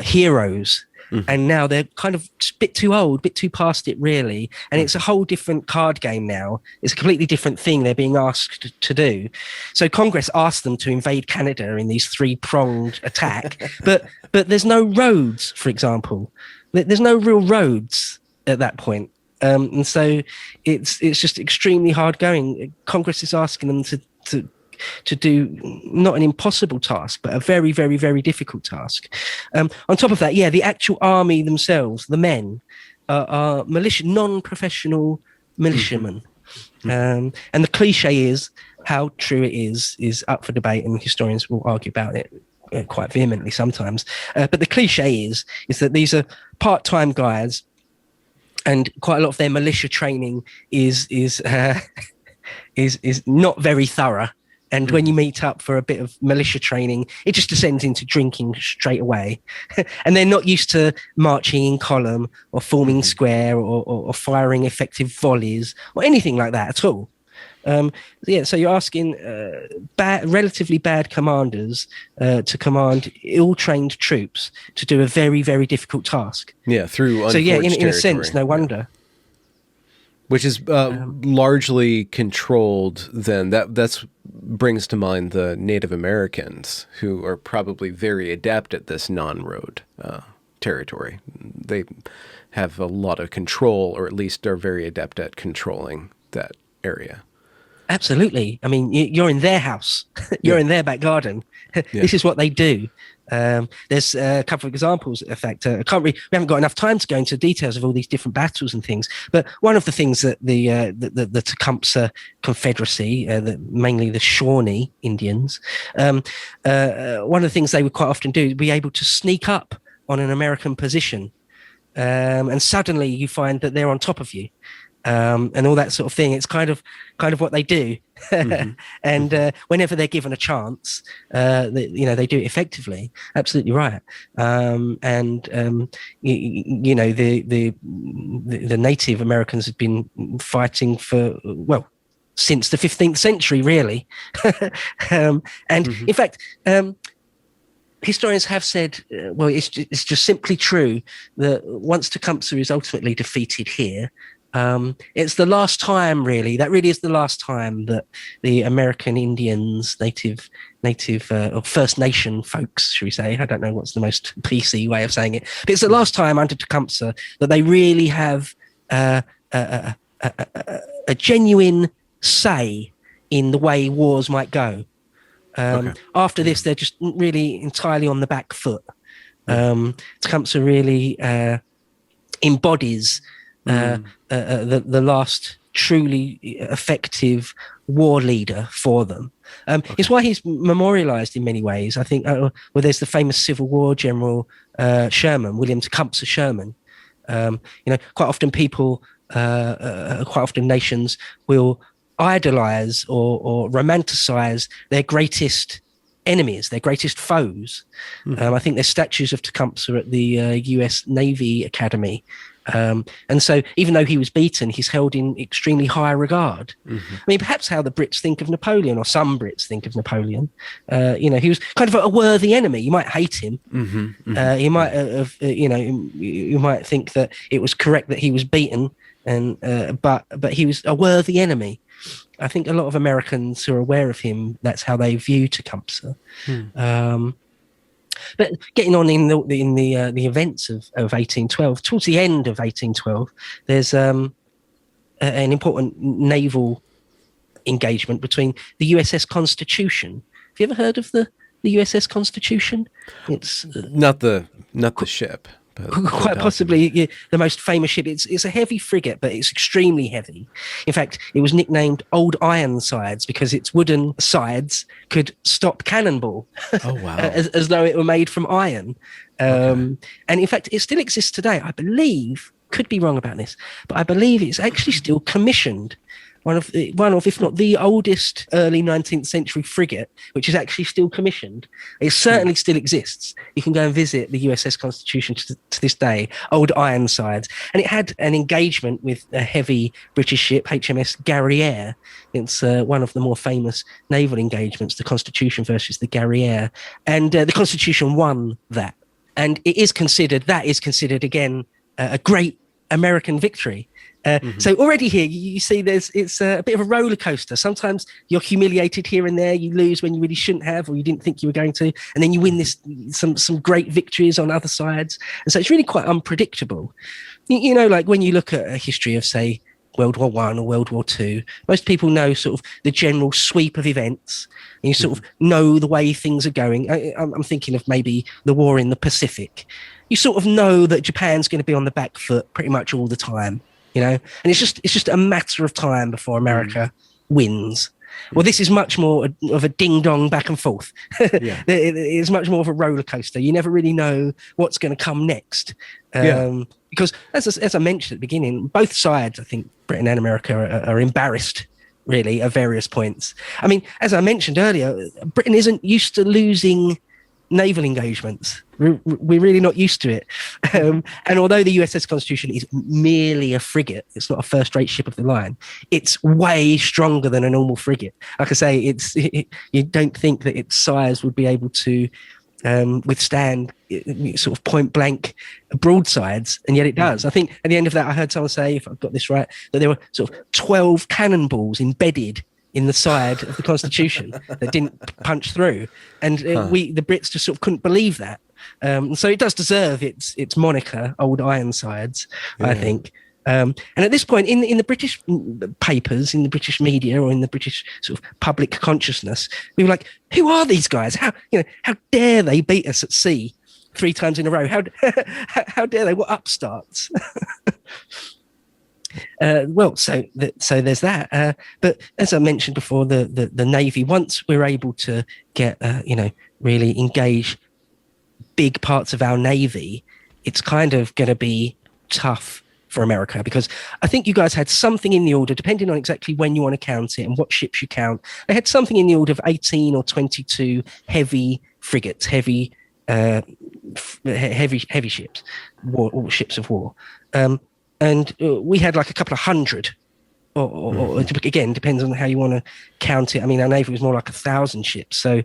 Speaker 2: heroes. And now they're kind of a bit too old, a bit too past it, really. And it's a whole different card game now. It's a completely different thing they're being asked to do. So Congress asked them to invade Canada in these 3-pronged attack. But there's no roads, for example. There's no real roads at that point. And so it's just extremely hard going. Congress is asking them to do not an impossible task, but a very, very, very difficult task. On top of that, the actual army themselves, the men, are non-professional militiamen. And the cliche is, how true it is up for debate, and historians will argue about it quite vehemently sometimes. But the cliche is that these are part-time guys, and quite a lot of their militia training is not very thorough. And when you meet up for a bit of militia training, it just descends into drinking straight away. And they're not used to marching in column or forming square or firing effective volleys or anything like that at all. So you're asking relatively bad commanders to command ill-trained troops to do a very, very difficult task.
Speaker 1: Yeah, through
Speaker 2: so in a sense, no wonder.
Speaker 1: Which is largely controlled. Then that's brings to mind the Native Americans, who are probably very adept at this non-road territory. They have a lot of control, or at least are very adept at controlling that area.
Speaker 2: Absolutely. I mean, you're in their house. You're in their back garden. This is what they do. There's a couple of examples. In fact, we haven't got enough time to go into details of all these different battles and things. But one of the things that the Tecumseh Confederacy, mainly the Shawnee Indians, one of the things they would quite often do is be able to sneak up on an American position, and suddenly you find that they're on top of you. And all that sort of thing. It's kind of what they do. And whenever they're given a chance, they do it effectively. Absolutely right. The Native Americans have been fighting since the 15th century, really. In fact, historians have said, it's just simply true that once Tecumseh is ultimately defeated here, it's the last time, really. That really is the last time that the American Indians, native or First Nation folks, should we say? I don't know what's the most PC way of saying it, but it's the last time under Tecumseh that they really have a genuine say in the way wars might go. After this, they're just really entirely on the back foot. Tecumseh really embodies the last truly effective war leader for them. It's why he's memorialized in many ways. I think, there's the famous Civil War general Sherman, William Tecumseh Sherman. Quite often nations will idolize or romanticize their greatest enemies, their greatest foes. I think there's statues of Tecumseh at the US Navy Academy. And so even though he was beaten, he's held in extremely high regard. I mean, perhaps how the Brits think of Napoleon, or some Brits think of Napoleon. He was kind of a worthy enemy. You might hate him. You might have, you might think that it was correct that he was beaten, but he was a worthy enemy. I think a lot of Americans who are aware of him, that's how they view Tecumseh. But getting on in the events of 1812, towards the end of 1812, there's an important naval engagement between the USS Constitution. Have you ever heard of the USS Constitution? It's
Speaker 1: not the ship.
Speaker 2: Quite possibly the most famous ship. It's a heavy frigate, but it's extremely heavy. In fact, it was nicknamed Old Ironsides because its wooden sides could stop cannonball.
Speaker 1: Oh, wow.
Speaker 2: as though it were made from iron. And in fact, it still exists today. I believe, could be wrong about this, but I believe it's actually still commissioned. One of, if not the oldest early 19th century frigate, which is actually still commissioned. It certainly still exists. You can go and visit the USS Constitution to this day, Old Ironsides. And it had an engagement with a heavy British ship, HMS Guerriere. It's one of the more famous naval engagements, the Constitution versus the Guerriere. And the Constitution won that. And that is considered again, a great American victory. So already here, you see it's a bit of a roller coaster. Sometimes you're humiliated here and there. You lose when you really shouldn't have, or you didn't think you were going to, and then you win some great victories on other sides. And so it's really quite unpredictable. You know, like when you look at a history of, say, World War I or World War II, most people know sort of the general sweep of events. And you sort of know the way things are going. I'm thinking of maybe the war in the Pacific. You sort of know that Japan's going to be on the back foot pretty much all the time. You know, and it's just a matter of time before America wins. Well, this is much more of a ding dong back and forth. It's much more of a roller coaster. You never really know what's going to come next. Because as I mentioned at the beginning, both sides, I think Britain and America are embarrassed really at various points. I mean, as I mentioned earlier, Britain isn't used to losing naval engagements. We're really not used to it. And although the USS Constitution is merely a frigate, it's not a first-rate ship of the line, it's way stronger than a normal frigate. Like I say, you don't think that its size would be able to withstand sort of point-blank broadsides, and yet it does. I think at the end of that, I heard someone say, if I've got this right, that there were sort of 12 cannonballs embedded in the side of the Constitution that didn't punch through, and the Brits just sort of couldn't believe that. So it does deserve its moniker, Old Ironsides, I think. And at this point, in the British papers, in the British media, or in the British sort of public consciousness, we were like, "Who are these guys? How dare they beat us at sea 3 times in a row? How dare they? What upstarts!" So there's that. But as I mentioned before, the Navy, once we're able to get really engage big parts of our Navy, it's kind of going to be tough for America, because I think you guys had something in the order, depending on exactly when you want to count it and what ships you count, they had something in the order of 18 or 22 heavy frigates, heavy ships, or ships of war. And we had like a couple of hundred, or again, depends on how you want to count it. I mean, our Navy was more like 1,000 ships. So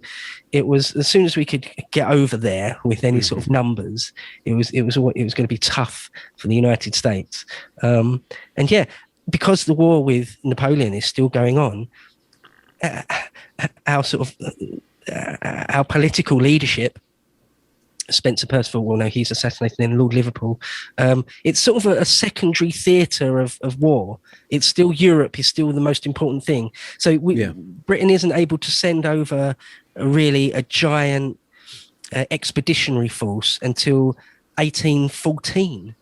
Speaker 2: it was, as soon as we could get over there with any sort of numbers, it was going to be tough for the United States. And yeah, because the war with Napoleon is still going on, our political leadership, Spencer Perceval, well, no, he's assassinated in Lord Liverpool. It's sort of a secondary theatre of war. It's still Europe is still the most important thing. So Britain isn't able to send over a giant expeditionary force until 1814.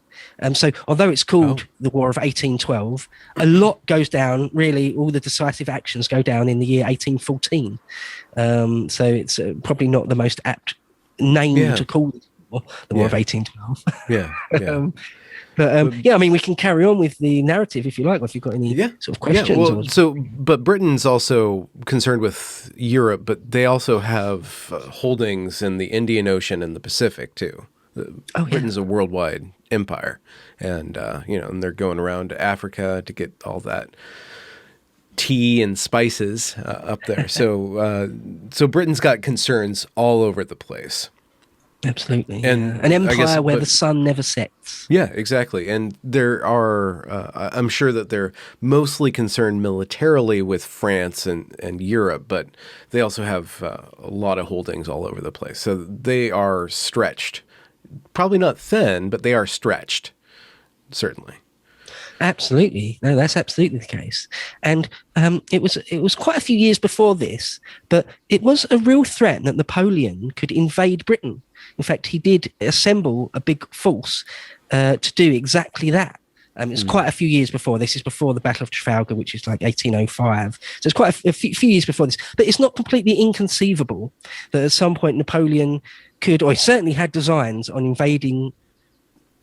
Speaker 2: So although it's called the War of 1812, a lot goes down, really all the decisive actions go down in the year 1814. So it's probably not the most apt name to call it the War of 1812. I mean, we can carry on with the narrative if you like, or if you've got any sort of questions.
Speaker 1: But Britain's also concerned with Europe, but they also have holdings in the Indian Ocean and the Pacific too. Britain's a worldwide empire, and and they're going around to Africa to get all that tea and spices up there. So Britain's got concerns all over the place.
Speaker 2: Absolutely. And an empire where the sun never sets. Yeah,
Speaker 1: exactly. And there are, I'm sure that they're mostly concerned militarily with France and Europe, but they also have a lot of holdings all over the place. So they are stretched. Probably not thin, but they are stretched, certainly.
Speaker 2: Absolutely. No, that's absolutely the case. And it was quite a few years before this, but it was a real threat that Napoleon could invade Britain. In fact, he did assemble a big force to do exactly that. It's quite a few years before. This is before the Battle of Trafalgar, which is like 1805. So it's quite a few years before this. But it's not completely inconceivable that at some point Napoleon could, or he certainly had designs on invading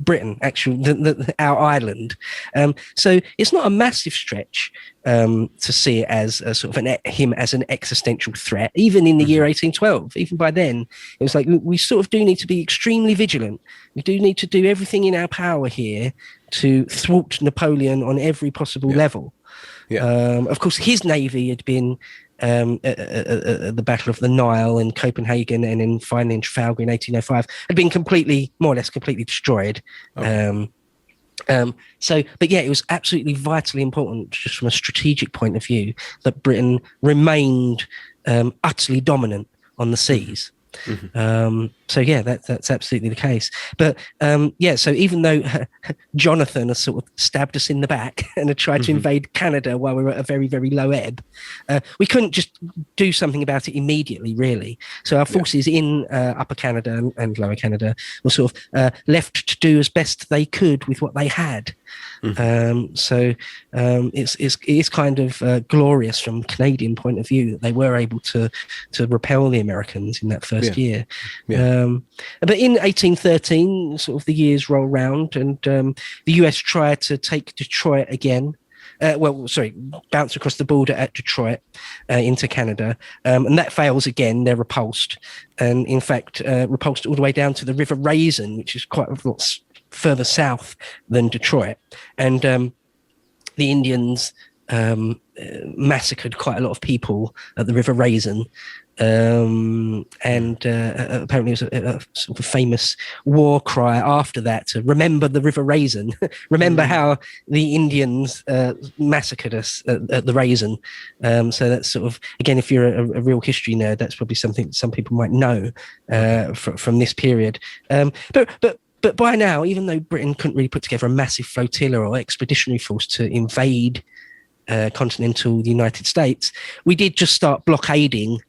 Speaker 2: Britain, actually, our island. So it's not a massive stretch to see it as a sort of him as an existential threat, even in the year 1812. Even by then, it was like we sort of do need to be extremely vigilant. We do need to do everything in our power here to thwart Napoleon on every possible level. Of course, his navy had been at the Battle of the Nile and Copenhagen, and then finally in Trafalgar in 1805, had been more or less completely destroyed. But yeah, it was absolutely vitally important, just from a strategic point of view, that Britain remained utterly dominant on the seas. So yeah, that's absolutely the case. But yeah, so even though Jonathan has sort of stabbed us in the back and had tried to invade Canada while we were at a very, very low ebb, we couldn't just do something about it immediately, really. So our forces in Upper Canada and Lower Canada were sort of left to do as best they could with what they had. It's kind of glorious from a Canadian point of view that they were able to repel the Americans in that first year. But in 1813, sort of the years roll round, and the US tried to take Detroit again. Bounce across the border at Detroit into Canada, and that fails again. They're repulsed, and in fact, repulsed all the way down to the River Raisin, which is quite a lot further south than Detroit. And the Indians massacred quite a lot of people at the River Raisin. And apparently it was a sort of famous war cry after that to remember the River Raisin. Remember how the Indians massacred us at the Raisin. So that's sort of, again, if you're a real history nerd, that's probably something some people might know from this period. But by now, even though Britain couldn't really put together a massive flotilla or expeditionary force to invade continental United States, we did just start blockading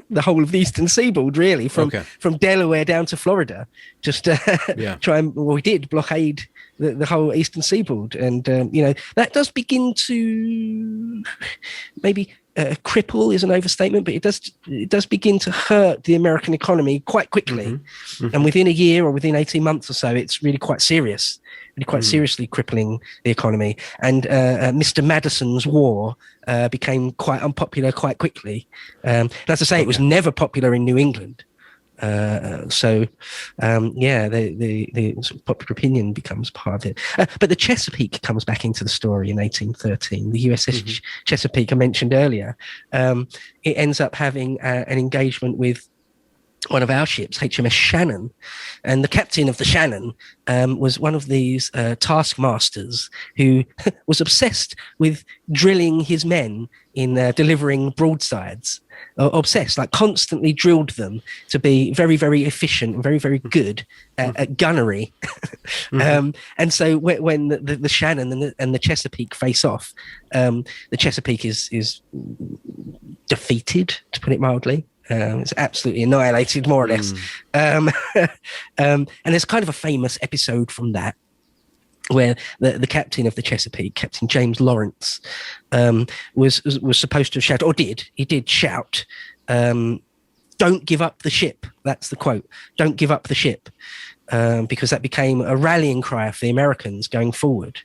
Speaker 2: the whole of the eastern seaboard, really, from Delaware down to Florida. Just we did blockade the whole eastern seaboard, and that does begin to maybe cripple is an overstatement, but it does begin to hurt the American economy quite quickly. And within a year or within 18 months or so, it's really quite serious, quite seriously crippling the economy. And Mr. Madison's war became quite unpopular quite quickly. And as I say, it was never popular in New England. The sort of popular opinion becomes part of it. But the Chesapeake comes back into the story in 1813. The USS Chesapeake I mentioned earlier. It ends up having an engagement with one of our ships, HMS Shannon, and the captain of the Shannon was one of these taskmasters who was obsessed with drilling his men in delivering broadsides. Obsessed, like constantly drilled them to be very, very efficient and very, very good at gunnery. And so when the Shannon and the Chesapeake face off, the Chesapeake is defeated, to put it mildly. It's absolutely annihilated, more or less. And there's kind of a famous episode from that, where the captain of the Chesapeake, Captain James Lawrence, was supposed to shout, or he did shout, "Don't give up the ship." That's the quote. "Don't give up the ship," because that became a rallying cry for the Americans going forward.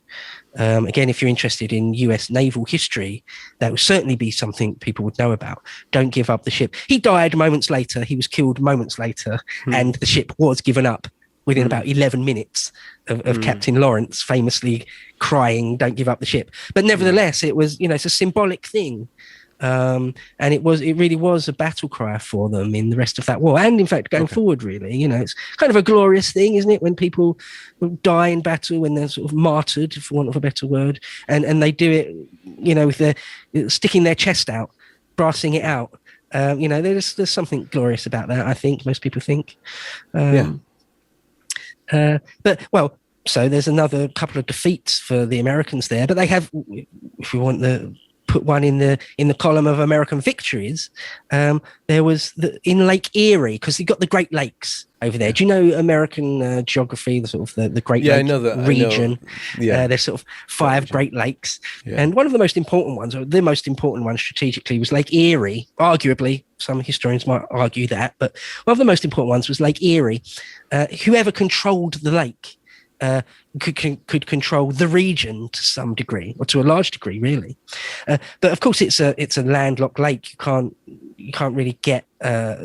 Speaker 2: Again, if you're interested in US naval history, that would certainly be something people would know about. Don't give up the ship. He died moments later. He was killed moments later, and the ship was given up within about 11 minutes of Captain Lawrence famously crying, "Don't give up the ship." But nevertheless, it was, it's a symbolic thing. And it really was a battle cry for them in the rest of that war. And in fact, going forward, really, it's kind of a glorious thing, isn't it? When people die in battle, when they're sort of martyred, for want of a better word, and they do it, with their sticking their chest out, brassing it out. There's something glorious about that, I think. Most people think. So there's another couple of defeats for the Americans there, but they have, if we want to put one in the column of American victories, there was in Lake Erie, because you got the Great Lakes over there. Do you know American geography, the sort of the Great Lake
Speaker 1: I know that
Speaker 2: region?
Speaker 1: Yeah.
Speaker 2: There's sort of 5 Great Lakes, and one of the most important ones, or the most important one strategically, was Lake Erie. Arguably, some historians might argue that, but one of the most important ones was Lake Erie. Whoever controlled the lake could control the region to some degree, or to a large degree, really. But of course, it's a landlocked lake. You can't really get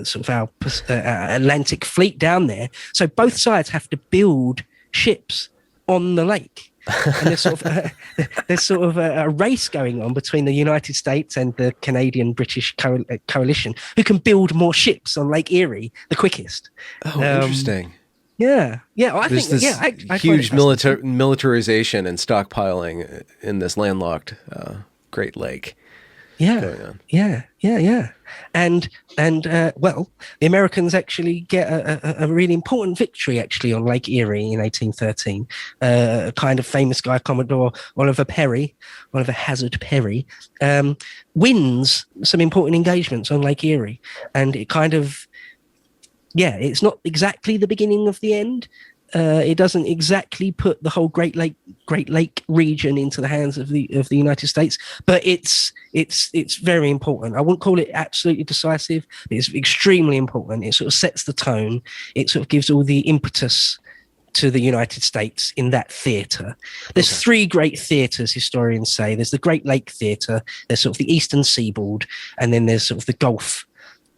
Speaker 2: sort of our Atlantic fleet down there. So both sides have to build ships on the lake. And there's sort of a race going on between the United States and the Canadian-British coalition, who can build more ships on Lake Erie the quickest.
Speaker 1: Oh, interesting.
Speaker 2: Yeah, yeah. I
Speaker 1: There's
Speaker 2: think,
Speaker 1: this
Speaker 2: I find it
Speaker 1: huge
Speaker 2: fascinating.
Speaker 1: militarization and stockpiling in this landlocked Great Lake
Speaker 2: Yeah,
Speaker 1: going on.
Speaker 2: yeah. And well, the Americans actually get a really important victory actually on Lake Erie in 1813. A kind of famous guy, Commodore Oliver Hazard Perry, wins some important engagements on Lake Erie, and it kind of, yeah, it's not exactly the beginning of the end. It doesn't exactly put the whole Great Lake region into the hands of the United States, but it's very important. I wouldn't call it absolutely decisive, but it's extremely important. It sort of sets the tone. It sort of gives all the impetus to the United States in that theatre. There's three great theatres, historians say. There's the Great Lake Theatre, there's sort of the Eastern Seaboard, and then there's sort of the Gulf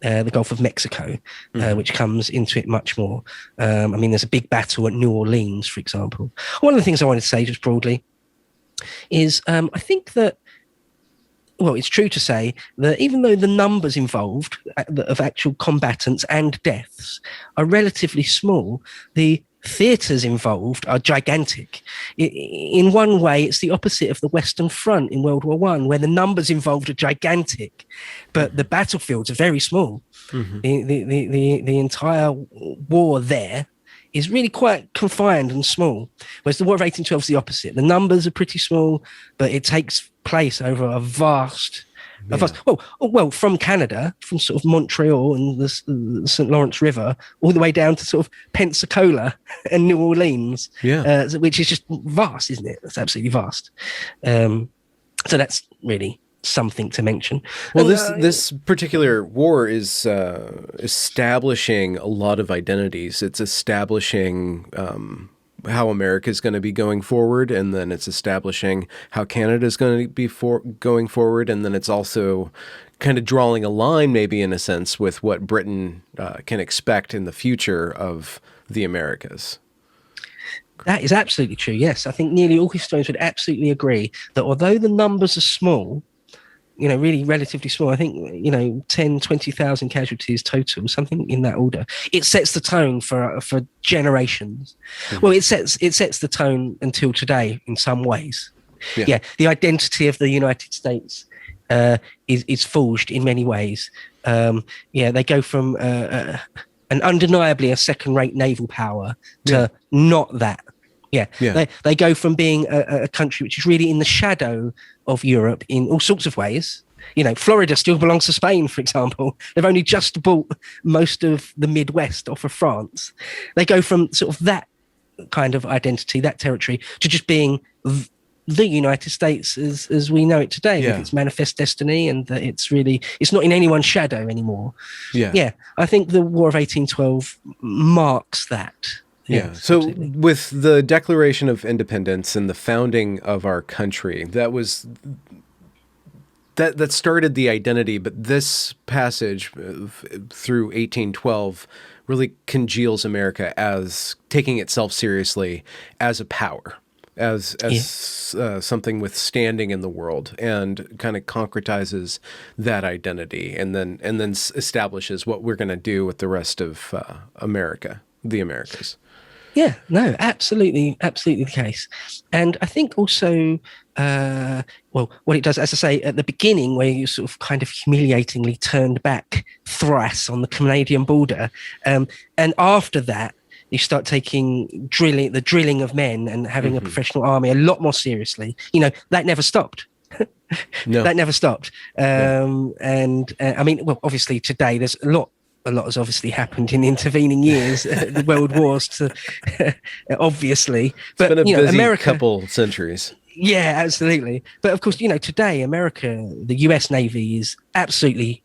Speaker 2: of Mexico, which comes into it much more. I mean, there's a big battle at New Orleans, for example. One of the things I wanted to say, just broadly, is I think that, well, it's true to say that even though the numbers involved of actual combatants and deaths are relatively small, the theatres involved are gigantic. In one way, it's the opposite of the Western Front in World War One, where the numbers involved are gigantic, but the battlefields are very small. The entire war there is really quite confined and small, whereas the War of 1812 is the opposite. The numbers are pretty small, but it takes place over a vast, well, from Canada, from sort of Montreal and the St. Lawrence River, all the way down to sort of Pensacola and New Orleans, which is just vast, isn't it? It's absolutely vast. So that's really something to mention.
Speaker 1: Well, this particular war is establishing a lot of identities. It's establishing how America is going to be going forward, and then it's establishing how Canada is going to be going forward, and then it's also kind of drawing a line, maybe in a sense, with what Britain can expect in the future of the Americas.
Speaker 2: That is absolutely true, yes. I think nearly all historians would absolutely agree that although the numbers are small, really relatively small, I think, 10, 20,000 casualties total, something in that order, it sets the tone for generations. Well, it sets the tone until today in some ways. Yeah, the identity of the United States is forged in many ways. They go from an undeniably a second-rate naval power to not that. They go from being a country which is really in the shadow of Europe in all sorts of ways. Florida still belongs to Spain, for example. They've only just bought most of the Midwest off of France. They go from sort of that kind of identity, that territory, to just being the United States as we know it today, with its manifest destiny, and that it's not in anyone's shadow anymore. I think the War of 1812 marks that.
Speaker 1: Yeah. So absolutely. With the Declaration of Independence and the founding of our country, that started the identity, but this passage through 1812 really congeals America as taking itself seriously as a power, as something with standing in the world, and kind of concretizes that identity, and then establishes what we're going to do with the rest of America, the Americas.
Speaker 2: Yeah, no, absolutely the case. And I think also, what it does, as I say, at the beginning, where you sort of kind of humiliatingly turned back thrice on the Canadian border, and after that, you start taking the drilling of men and having a professional army a lot more seriously. That never stopped. No. That never stopped. And I mean, well, obviously today there's a lot has obviously happened in intervening years, the world wars, obviously. But
Speaker 1: it's been a busy
Speaker 2: America,
Speaker 1: couple centuries.
Speaker 2: Yeah, absolutely. But of course, today America, the US Navy is absolutely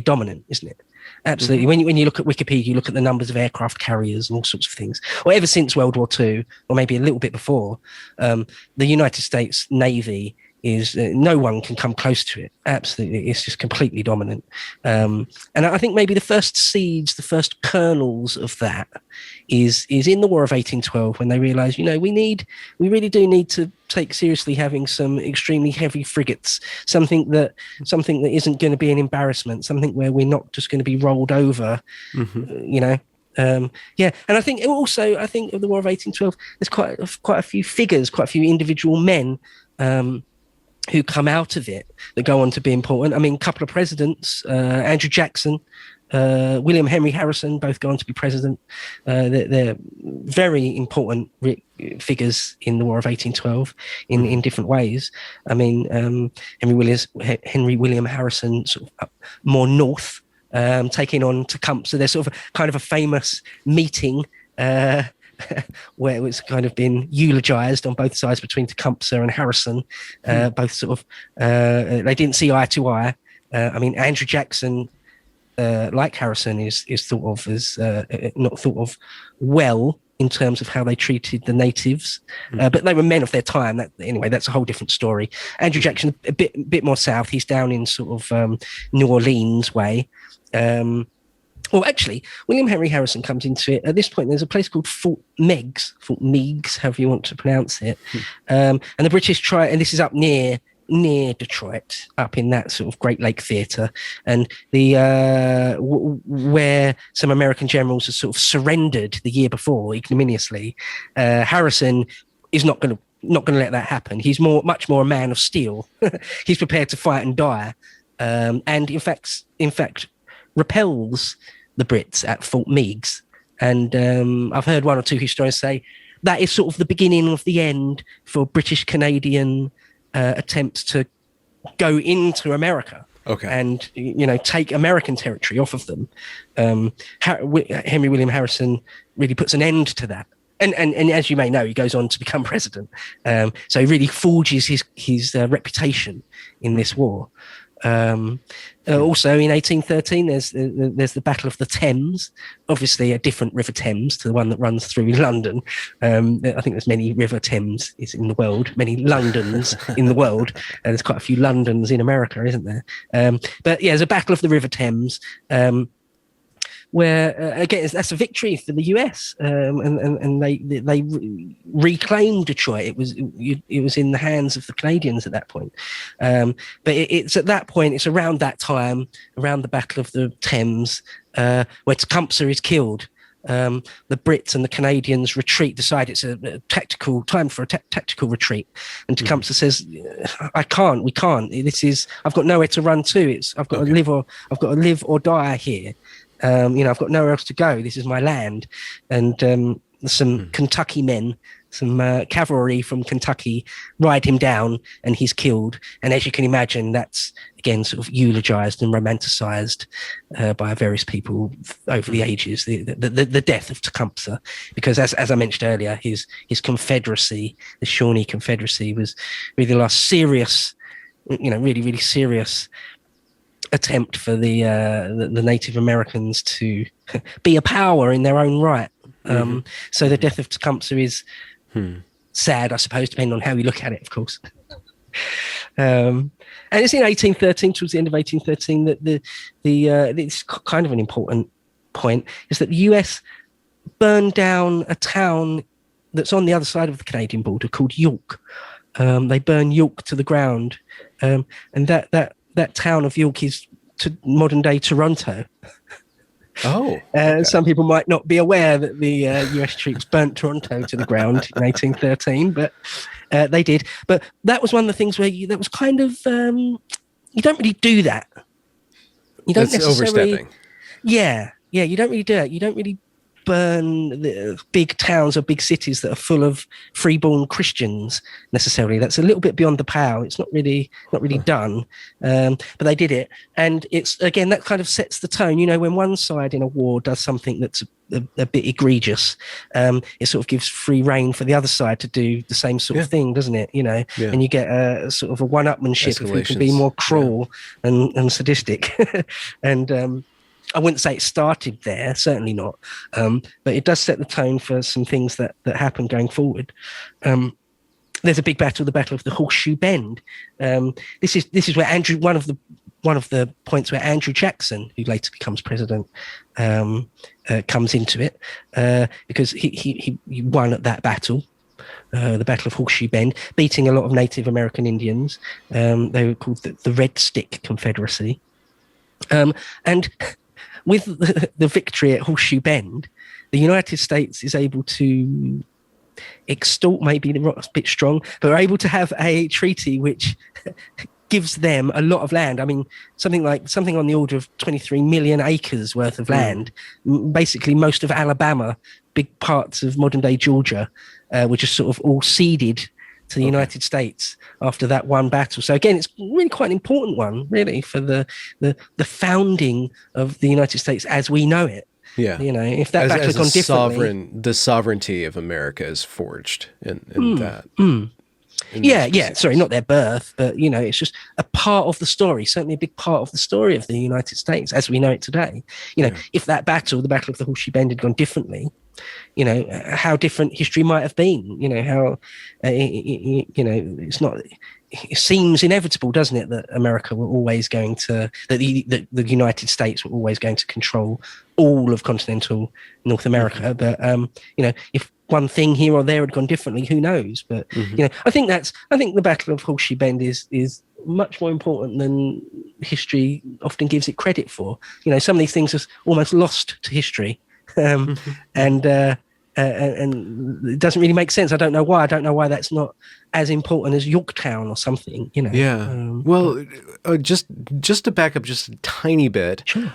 Speaker 2: dominant, isn't it? Absolutely. When you look at Wikipedia, you look at the numbers of aircraft carriers and all sorts of things. Well, ever since World War II, or maybe a little bit before, the United States Navy is no one can come close to it. Absolutely, it's just completely dominant. And I think maybe the first seeds, the first kernels of that is in the War of 1812, when they realised, we really do need to take seriously having some extremely heavy frigates, something that isn't going to be an embarrassment, something where we're not just going to be rolled over, Yeah, and I think also, I think of the War of 1812, there's quite a few figures, quite a few individual men who come out of it that go on to be important. I mean, a couple of presidents, Andrew Jackson, William Henry Harrison, both go on to be president. They're very important figures in the War of 1812 in different ways. I mean, Henry William Harrison, sort of up more north, taking on Tecumseh. There's sort of kind of a famous meeting where it's kind of been eulogized on both sides between Tecumseh and Harrison. Both sort of, they didn't see eye to eye. I mean, Andrew Jackson, like Harrison, is thought of as not thought of well in terms of how they treated the natives, but they were men of their time. Anyway, that's a whole different story. Andrew Jackson, a bit more south. He's down in sort of New Orleans way. Well, actually, William Henry Harrison comes into it. At this point, there's a place called Fort Meigs, however you want to pronounce it. And the British try, and this is up near Detroit, up in that sort of Great Lake Theatre, and where some American generals have sort of surrendered the year before ignominiously. Harrison is not going to let that happen. He's much more a man of steel. He's prepared to fight and die, and in fact repels the Brits at Fort Meigs. And I've heard one or two historians say that is sort of the beginning of the end for British-Canadian attempts to go into America.
Speaker 1: Okay.
Speaker 2: And, take American territory off of them. Henry William Harrison really puts an end to that. And as you may know, he goes on to become president. So he really forges his reputation in this war. Also in 1813, there's the Battle of the Thames, obviously a different River Thames to the one that runs through London. I think there's many River Thames in the world, many Londons in the world, and there's quite a few Londons in America, isn't there? But yeah, there's a Battle of the River Thames, where again that's a victory for the US, and they reclaimed Detroit. It was in the hands of the Canadians at that point. But it's at that point, it's around that time, around the Battle of the Thames, where Tecumseh is killed. The Brits and the Canadians decide it's a tactical time for a tactical retreat, and Tecumseh says, we can't. I've got nowhere to run to. I've got to live or die here. I've got nowhere else to go. This is my land. And some Kentucky men, some cavalry from Kentucky ride him down, and he's killed. And as you can imagine, that's again sort of eulogized and romanticized by various people over the ages, the death of Tecumseh, because as I mentioned earlier, his Confederacy, the Shawnee Confederacy, was really the last serious, really, really serious attempt for the Native Americans to be a power in their own right. So the death of Tecumseh is sad, I suppose, depending on how you look at it, of course. And it's in 1813, towards the end of 1813, that it's kind of an important point, is that the US burned down a town that's on the other side of the Canadian border called York. They burn York to the ground, and that town of York is to modern day Toronto.
Speaker 1: Oh, okay.
Speaker 2: Some people might not be aware that the US troops burnt Toronto to the ground in 1813, but they did. But that was one of the things where that was kind of, you don't really do that. You don't necessarily
Speaker 1: overstepping.
Speaker 2: Yeah, you don't really do it. You don't really burn the big towns or big cities that are full of freeborn Christians necessarily. That's a little bit beyond the pale. It's not really done, but they did it, and it's again that kind of sets the tone. When one side in a war does something that's a bit egregious, it sort of gives free rein for the other side to do the same sort of thing, doesn't it? And you get a sort of a one-upmanship of who can be more cruel and sadistic, and I wouldn't say it started there, certainly not, but it does set the tone for some things that happen going forward. There's a big battle, the Battle of the Horseshoe Bend. This is where one of the points where Andrew Jackson, who later becomes president, comes into it, because he won at that battle. The Battle of Horseshoe Bend, beating a lot of Native American Indians. They were called the Red Stick Confederacy, and with the victory at Horseshoe Bend, the United States is able to extort, maybe a bit strong, but are able to have a treaty which gives them a lot of land. I mean, something on the order of 23 million acres worth of land, basically most of Alabama, big parts of modern day Georgia, were just sort of all ceded to the United States after that one battle. So again, it's really quite an important one, really, for the founding of the United States as we know it.
Speaker 1: Yeah.
Speaker 2: You know, if that battle had gone differently,
Speaker 1: the sovereignty of America is forged in that.
Speaker 2: Sorry, not their birth, but, you know, it's just a part of the story, certainly a big part of the story of the United States as we know it today. You know, if that battle, the Battle of the Horseshoe Bend, had gone differently, you know, how different history might have been. You know, how, you know, it seems inevitable, doesn't it, that America were always going to, that the United States were always going to control all of continental North America. But, you know, if one thing here or there had gone differently, who knows? But, you know, I think the Battle of Horseshoe Bend is much more important than history often gives it credit for. You know, some of these things are almost lost to history. And it doesn't really make sense. I don't know why. I don't know why that's not as important as Yorktown or something, you know.
Speaker 1: Yeah. Just to back up just a tiny bit.
Speaker 2: Sure.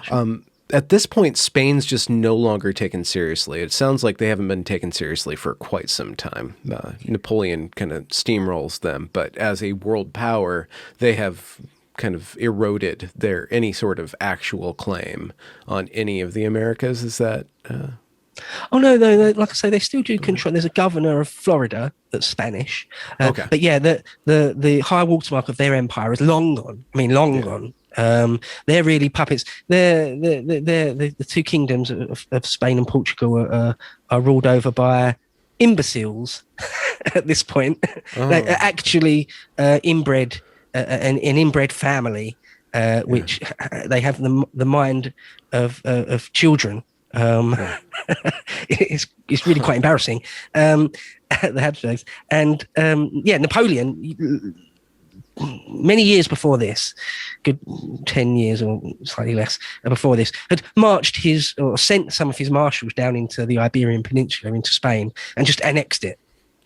Speaker 1: At this point, Spain's just no longer taken seriously. It sounds like they haven't been taken seriously for quite some time. Napoleon kind of steamrolls them, but as a world power, they have kind of eroded any sort of actual claim on any of the Americas. Is that...
Speaker 2: Oh no, like I say, they still do control. There's a governor of Florida that's Spanish. But yeah, the high watermark of their empire is long gone. I mean, long gone. They're really puppets. The two kingdoms of Spain and Portugal are ruled over by imbeciles at this point. They're actually inbred, an inbred family, which they have the mind of children. It's really quite embarrassing. The Habsburgs and Napoleon, many years before this, good 10 years or slightly less before this, had marched sent some of his marshals down into the Iberian Peninsula, into Spain, and just annexed it.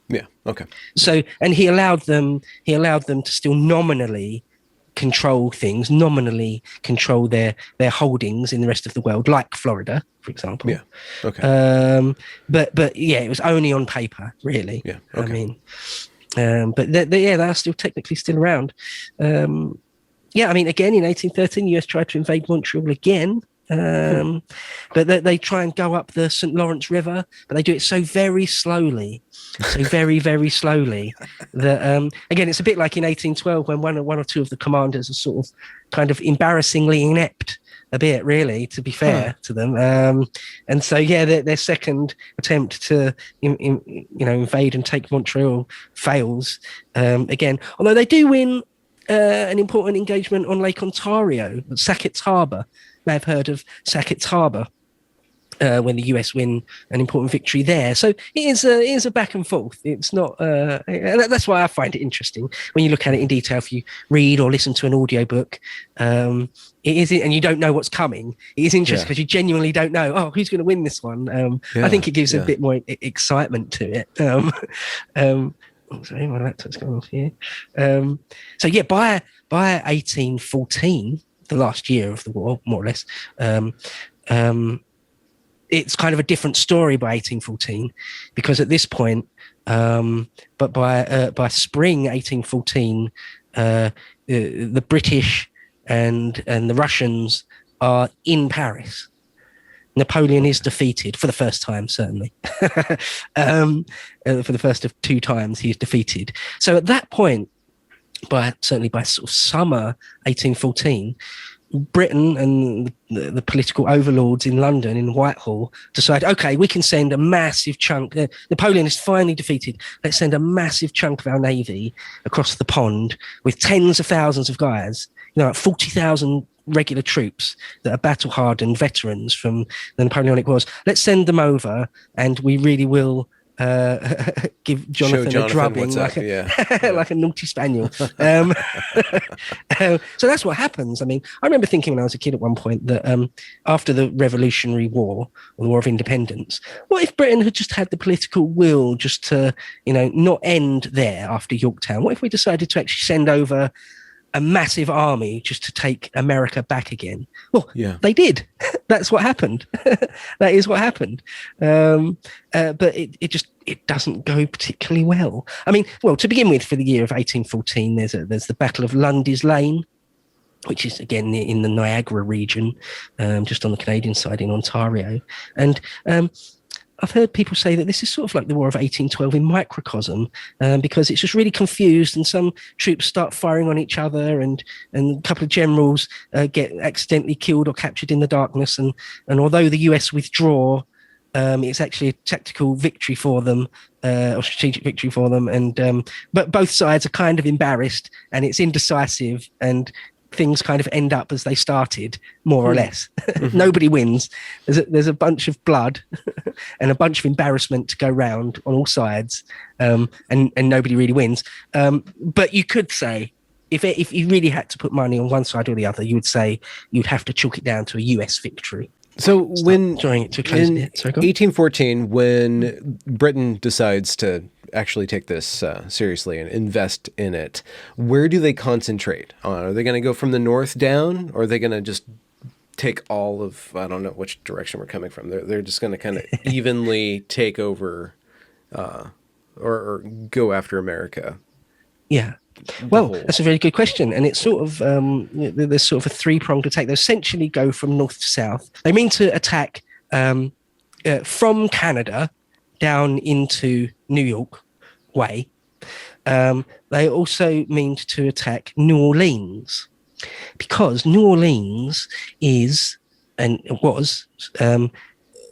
Speaker 1: Yeah. Okay.
Speaker 2: So, and he allowed them to still nominally control things, nominally control their holdings in the rest of the world, like Florida, for example.
Speaker 1: Yeah. Okay.
Speaker 2: But yeah, it was only on paper, really.
Speaker 1: Yeah. Okay.
Speaker 2: I mean, but they are still technically still around. I mean, again, in 1813, the US tried to invade Montreal again. But they try and go up the St. Lawrence River, but they do it so very slowly, very, very slowly that, again, it's a bit like in 1812 when one or two of the commanders are sort of kind of embarrassingly inept a bit, really, to be fair to them. And so, yeah, their second attempt to, invade and take Montreal fails again, although they do win an important engagement on Lake Ontario, Sackett's Harbour. May have heard of Sackett's Harbour when the US win an important victory there. So it is a back and forth. It's not, and that's why I find it interesting when you look at it in detail. If you read or listen to an audiobook, it is, and you don't know what's coming. It is interesting because you genuinely don't know. Oh, who's going to win this one? I think it gives a bit more excitement to it. Sorry, my laptop's gone off here. So yeah, by 1814. The last year of the war, more or less, it's kind of a different story by 1814, because at this point, but by spring 1814, the British and the Russians are in Paris. Napoleon is defeated for the first time, certainly. For the first of two times, he is defeated. So at that point, certainly by sort of summer 1814, Britain and the political overlords in London, in Whitehall, decide, okay, we can send a massive chunk. Napoleon is finally defeated. Let's send a massive chunk of our navy across the pond with tens of thousands of guys, like 40,000 regular troops that are battle-hardened veterans from the Napoleonic Wars. Let's send them over, and we really will give Jonathan a drubbing like like a naughty spaniel. So that's what happens. I mean, I remember thinking when I was a kid at one point that after the Revolutionary War, or the War of Independence, what if Britain had just had the political will just to, not end there after Yorktown? What if we decided to actually send over a massive army just to take America back again? Well, they did. That's what happened. That is what happened. But it doesn't go particularly well. I mean, well, to begin with, for the year of 1814, there's the Battle of Lundy's Lane, which is again in the Niagara region, just on the Canadian side in Ontario. And I've heard people say that this is sort of like the War of 1812 in microcosm, because it's just really confused, and some troops start firing on each other, and a couple of generals get accidentally killed or captured in the darkness. And although the US withdraw, it's actually a tactical victory for them, or strategic victory for them. And but both sides are kind of embarrassed, and it's indecisive, and things kind of end up as they started, more or less. Nobody wins. There's a bunch of blood and a bunch of embarrassment to go round on all sides, and nobody really wins. But you could say, if you really had to put money on one side or the other, you would say you'd have to chalk it down to a US victory.
Speaker 1: So when
Speaker 2: in
Speaker 1: 1814, when Britain decides to actually take this seriously and invest in it, where do they concentrate on? Are they going to go from the north down, or are they going to just take all of, I don't know which direction we're coming from. They're just going to kind of evenly take over or go after America?
Speaker 2: Yeah. Well, that's a very good question. And it's sort of, there's sort of a three-pronged attack. They essentially go from north to south. They mean to attack from Canada down into New York way. They also mean to attack New Orleans, because New Orleans is, and was,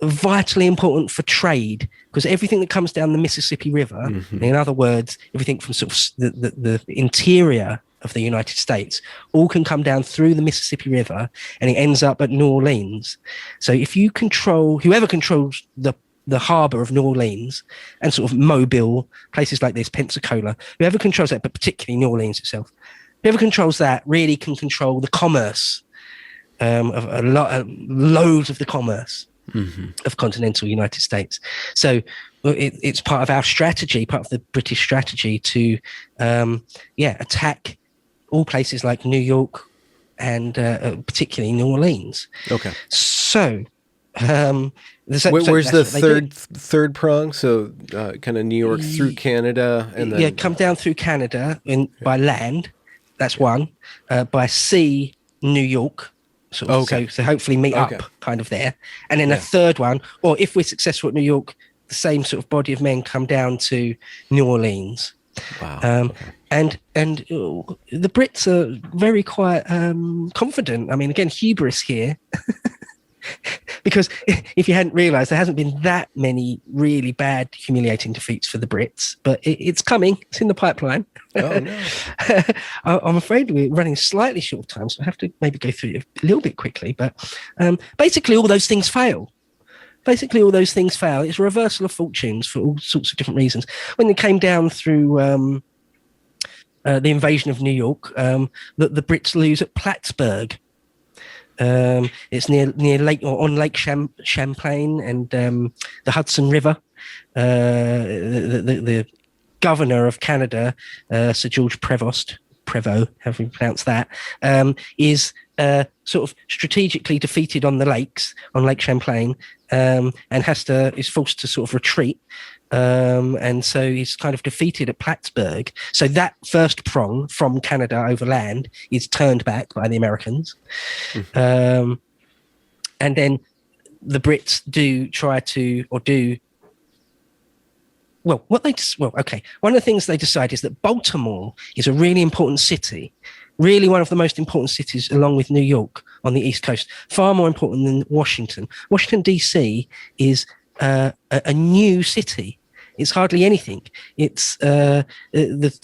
Speaker 2: vitally important for trade, because everything that comes down the Mississippi River, in other words, everything from sort of the interior of the United States, all can come down through the Mississippi River, and it ends up at New Orleans. So if you control, whoever controls the harbor of New Orleans and sort of Mobile, places like this, Pensacola, whoever controls that, but particularly New Orleans itself, whoever controls that really can control the commerce, of loads of the commerce of continental United States. So it's part of our strategy, part of the British strategy to, attack all places like New York and particularly New Orleans. Okay. So,
Speaker 1: where's the third prong? So kind of New York through Canada, and then
Speaker 2: come down through Canada by land. That's one. By sea, New York. So hopefully meet up kind of there. And then a third one, or if we're successful at New York, the same sort of body of men come down to New Orleans. Wow. And the Brits are very quite confident. I mean, again, hubris here. Because if you hadn't realised, there hasn't been that many really bad, humiliating defeats for the Brits, but it's coming. It's in the pipeline. Oh, no. I'm afraid we're running slightly short of time, so I have to maybe go through it a little bit quickly. But basically, all those things fail. It's a reversal of fortunes for all sorts of different reasons. When they came down through the invasion of New York, the Brits lose at Plattsburgh. It's near Lake, or on Lake Champlain and the Hudson River. The governor of Canada, Sir George Prevost, however you pronounce that, is sort of strategically defeated on the lakes, on Lake Champlain, and is forced to sort of retreat. And so he's kind of defeated at Plattsburgh. So that first prong from Canada over land is turned back by the Americans. And then the Brits one of the things they decide is that Baltimore is a really important city, really one of the most important cities along with New York on the East Coast, far more important than Washington. Washington, D.C. is a new city. It's hardly anything. It's the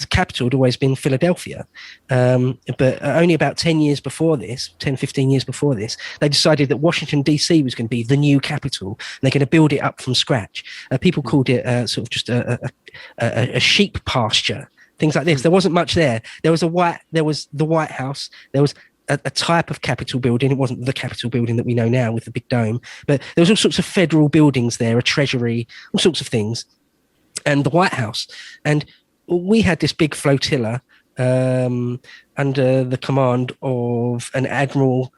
Speaker 2: capital had always been Philadelphia. But only about 10 years before this, 10, 15 years before this, they decided that Washington, D.C. was going to be the new capital. And they're going to build it up from scratch. People called it sort of just a sheep pasture, things like this. There wasn't much there. There was the White House. There was a type of Capitol building. It wasn't the Capitol building that we know now with the big dome, but there was all sorts of federal buildings there, a treasury, all sorts of things, and the White House. And we had this big flotilla under the command of an Admiral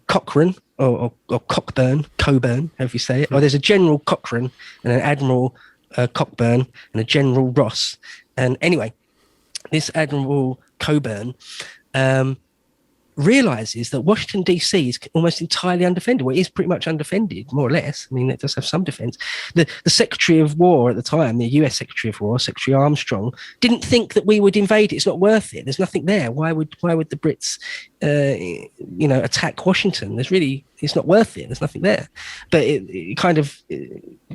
Speaker 2: Cochrane or Cockburn, however you say it. Or there's a General Cochrane and an Admiral Cockburn and a General Ross. And anyway, this Admiral Cockburn realizes that Washington, D.C. is almost entirely undefended. Well, it is pretty much undefended, more or less. I mean, it does have some defense. The Secretary of War at the time, the US Secretary of War, Secretary Armstrong, didn't think that we would invade it. It's not worth it. There's nothing there. Why would the Brits, attack Washington? It's not worth it. There's nothing there. But it kind of,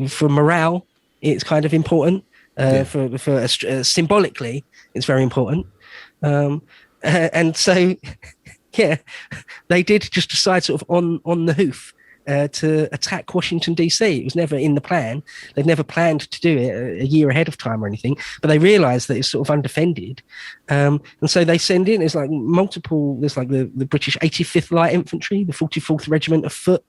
Speaker 2: for morale, it's kind of important. Symbolically, it's very important. And so, yeah, they did just decide sort of on the hoof to attack Washington, D.C. It was never in the plan. They'd never planned to do it a year ahead of time or anything, but they realized that it's sort of undefended. And so they send in, there's like the British 85th Light Infantry, the 44th Regiment of Foot,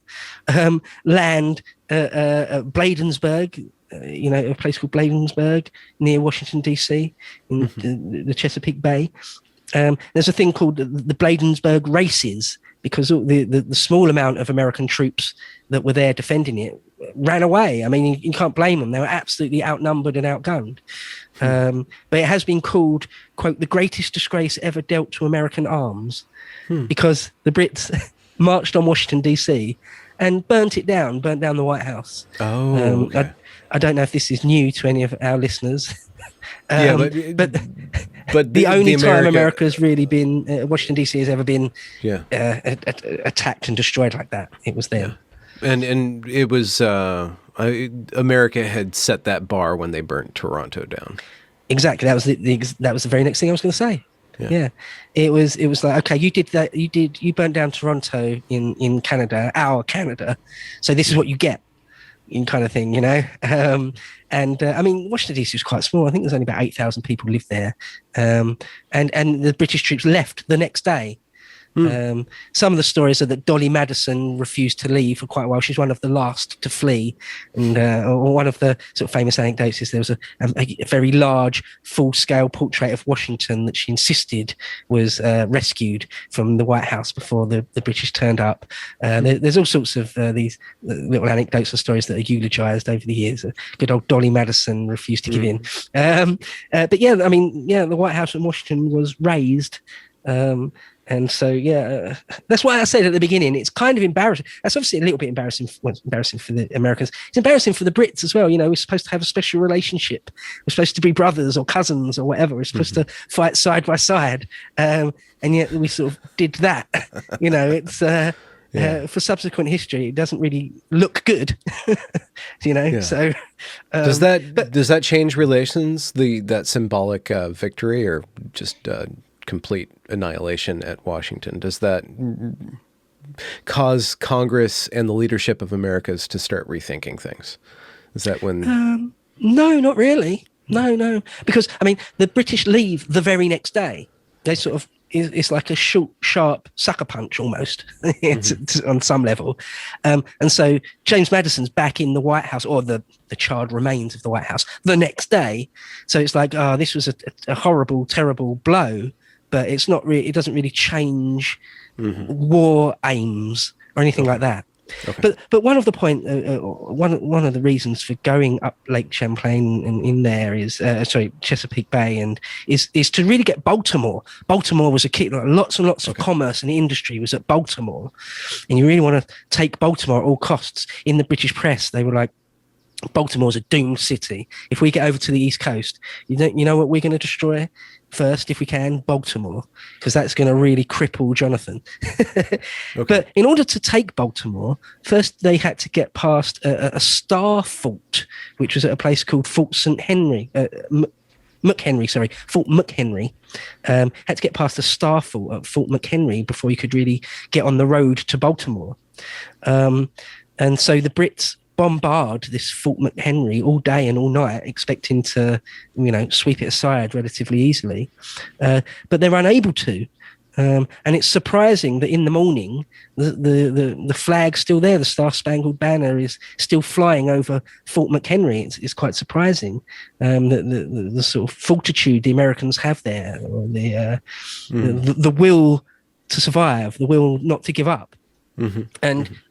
Speaker 2: land at Bladensburg, a place called Bladensburg near Washington, D.C. in the Chesapeake Bay. There's a thing called the Bladensburg Races, because the small amount of American troops that were there defending it ran away. I mean, you can't blame them. They were absolutely outnumbered and outgunned. But it has been called, quote, the greatest disgrace ever dealt to American arms, because the Brits marched on Washington, D.C. and burnt down the White House. Oh, okay. I don't know if this is new to any of our listeners. But the only time America's really been, Washington, D.C. has ever been attacked and destroyed like that, it was them.
Speaker 1: Yeah. And it was, America had set that bar when they burnt Toronto down.
Speaker 2: Exactly. That was the very next thing I was going to say. Yeah. It was like, okay, you did that. You burnt down Toronto in Canada, our Canada. So this is what you get. In kind of thing, I mean, Washington D.C. was quite small. I think there's only about 8,000 people live there, and the British troops left the next day. Some of the stories are that Dolly Madison refused to leave for quite a while. She's one of the last to flee. And one of the sort of famous anecdotes is there was a very large, full-scale portrait of Washington that she insisted was rescued from the White House before the British turned up. There's all sorts of these little anecdotes or stories that are eulogized over the years. Good old Dolly Madison refused to give in. But yeah, I mean, the White House in Washington was razed. And so, that's why I said at the beginning, it's kind of embarrassing. That's obviously a little bit embarrassing. Well, it's embarrassing for the Americans. It's embarrassing for the Brits as well. We're supposed to have a special relationship. We're supposed to be brothers or cousins or whatever. We're supposed to fight side by side. And yet we sort of did that. It's for subsequent history, it doesn't really look good. So
Speaker 1: does that change relations? That symbolic victory, or just complete annihilation at Washington? Does that cause Congress and the leadership of Americas to start rethinking things? Is that when?
Speaker 2: No, not really. No, because I mean, the British leave the very next day. They sort of, it's like a short, sharp sucker punch almost it's on some level. And so James Madison's back in the White House, or the charred remains of the White House, the next day. So it's like, this was a horrible, terrible blow. But it's not really. It doesn't really change war aims or anything like that. Okay. But one of the one of the reasons for going up Lake Champlain and in there is Chesapeake Bay, and is to really get Baltimore. Baltimore was a key. Lots and lots of commerce and industry was at Baltimore, and you really want to take Baltimore at all costs. In the British press, they were like, Baltimore's a doomed city. If we get over to the East Coast, you know what we're going to destroy first, if we can? Baltimore, because that's going to really cripple Jonathan.
Speaker 1: Okay.
Speaker 2: But in order to take Baltimore, first they had to get past a star fort, which was at a place called Fort St. Henry. Fort McHenry. Had to get past the star fort at Fort McHenry before you could really get on the road to Baltimore. And so the Brits bombard this Fort McHenry all day and all night, expecting to, sweep it aside relatively easily. But they're unable to. And it's surprising that in the morning, the flag's still there. The Star-Spangled Banner is still flying over Fort McHenry. It's quite surprising the sort of fortitude the Americans have there, or the will to survive, the will not to give up. Mm-hmm.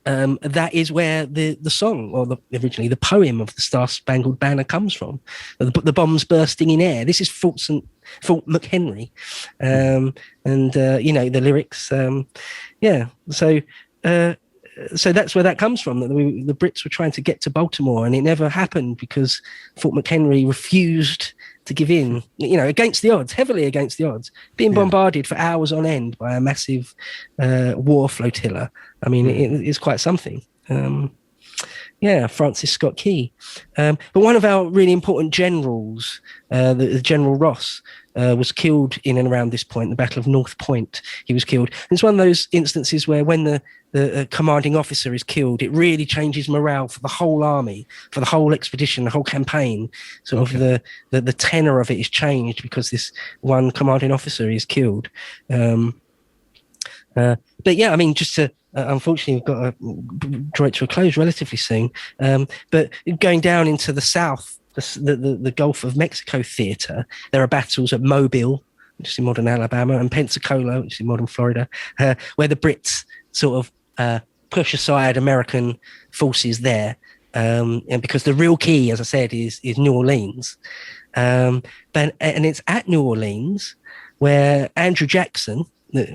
Speaker 2: And that is where the song, or originally the poem of the Star-Spangled Banner comes from. The bombs bursting in air. This is Fort McHenry, and the lyrics. So that's where that comes from. That the Brits were trying to get to Baltimore, and it never happened because Fort McHenry refused to give in, against the odds, heavily against the odds, being bombarded for hours on end by a massive war flotilla. I mean, it's quite something. Francis Scott Key. But one of our really important generals, the General Ross, was killed in and around this point, the Battle of North Point. He was killed. And it's one of those instances where when the commanding officer is killed, it really changes morale for the whole army, for the whole expedition, the whole campaign. Sort of the tenor of it is changed because this one commanding officer is killed. Just to unfortunately, we've got to draw it to a close relatively soon. But going down into the south, the Gulf of Mexico theater, there are battles at Mobile, which is in modern Alabama, and Pensacola, which is in modern Florida, where the Brits sort of push aside American forces there. And because the real key, as I said, is New Orleans. And it's at New Orleans where Andrew Jackson,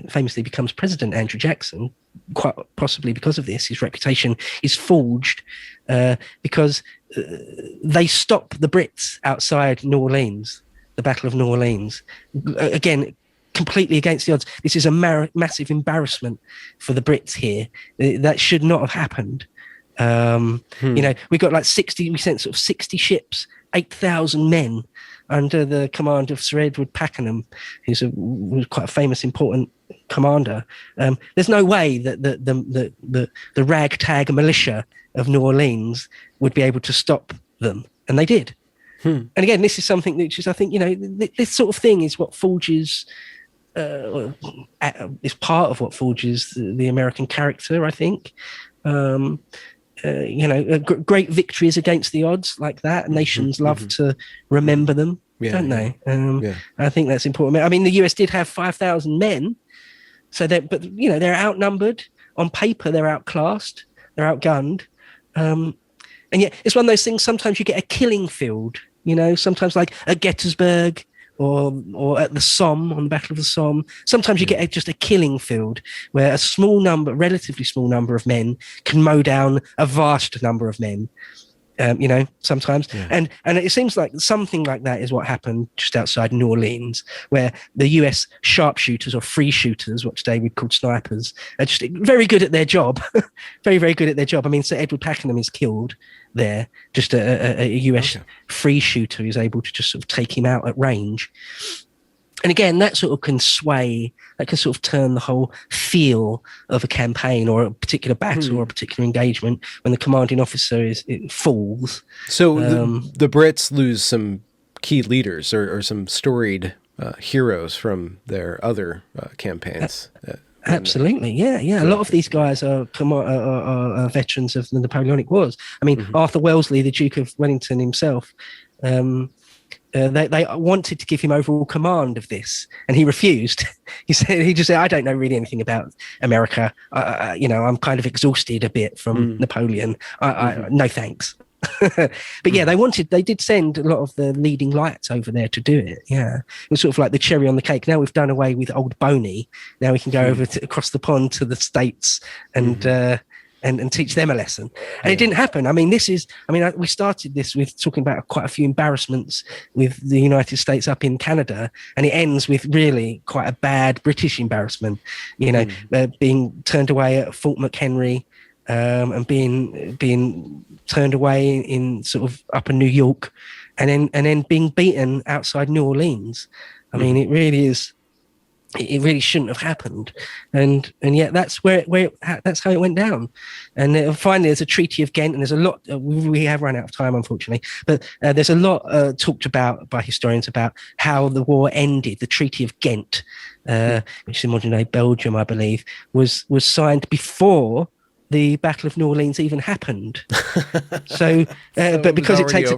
Speaker 2: famously becomes President Andrew Jackson, quite possibly because of this. His reputation is forged because they stop the Brits outside New Orleans, the Battle of New Orleans. Again, completely against the odds. This is a massive embarrassment for the Brits here. That should not have happened. We got like 60, we sent sort of 60 ships, 8,000 men under the command of Sir Edward Pakenham, who's was quite a famous, important commander. There's no way that the ragtag militia of New Orleans would be able to stop them, and they did. And again, this is something which is, I think, this sort of thing is what forges, is part of what forges the American character, I think. Great victories against the odds like that. Nations love to remember them, don't they? I think that's important. I mean, the US did have 5,000 men, but they're outnumbered. On paper, they're outclassed, they're outgunned, and yet it's one of those things. Sometimes you get a killing field. Sometimes like at Gettysburg or at the Somme, on the Battle of the Somme. Sometimes you get just a killing field where a relatively small number of men can mow down a vast number of men. Sometimes. And it seems like something like that is what happened just outside New Orleans, where the US sharpshooters, or free shooters, what today we'd call snipers, are just very good at their job. Very, very good at their job. I mean, Sir Edward Pakenham is killed there. Just a US free shooter is able to just sort of take him out at range. And again, that sort of can sway, that can sort of turn the whole feel of a campaign or a particular battle or a particular engagement when the commanding officer falls. So
Speaker 1: the Brits lose some key leaders or some storied heroes from their other campaigns.
Speaker 2: Absolutely, yeah. A lot of these guys are veterans of the Napoleonic Wars. I mean, Arthur Wellesley, the Duke of Wellington himself, they wanted to give him overall command of this, and he refused. He just said, "I don't know really anything about America. I'm kind of exhausted a bit from Napoleon. No thanks." But they did send a lot of the leading lights over there to do it. Yeah, it was sort of like the cherry on the cake. Now we've done away with Old Boney. Now we can go over across the pond to the States and and teach them a lesson. And it didn't happen. I mean, we started this with talking about quite a few embarrassments with the United States up in Canada, and it ends with really quite a bad British embarrassment, being turned away at Fort McHenry, and being turned away in sort of upper New York, and then being beaten outside New Orleans. I mean, it really shouldn't have happened, and yet that's that's how it went down. And finally, there's a Treaty of Ghent, and there's a lot. We have run out of time, unfortunately, but there's a lot talked about by historians about how the war ended. The Treaty of Ghent, which is in modern-day Belgium, I believe, was signed before the Battle of New Orleans even happened. So, but because it takes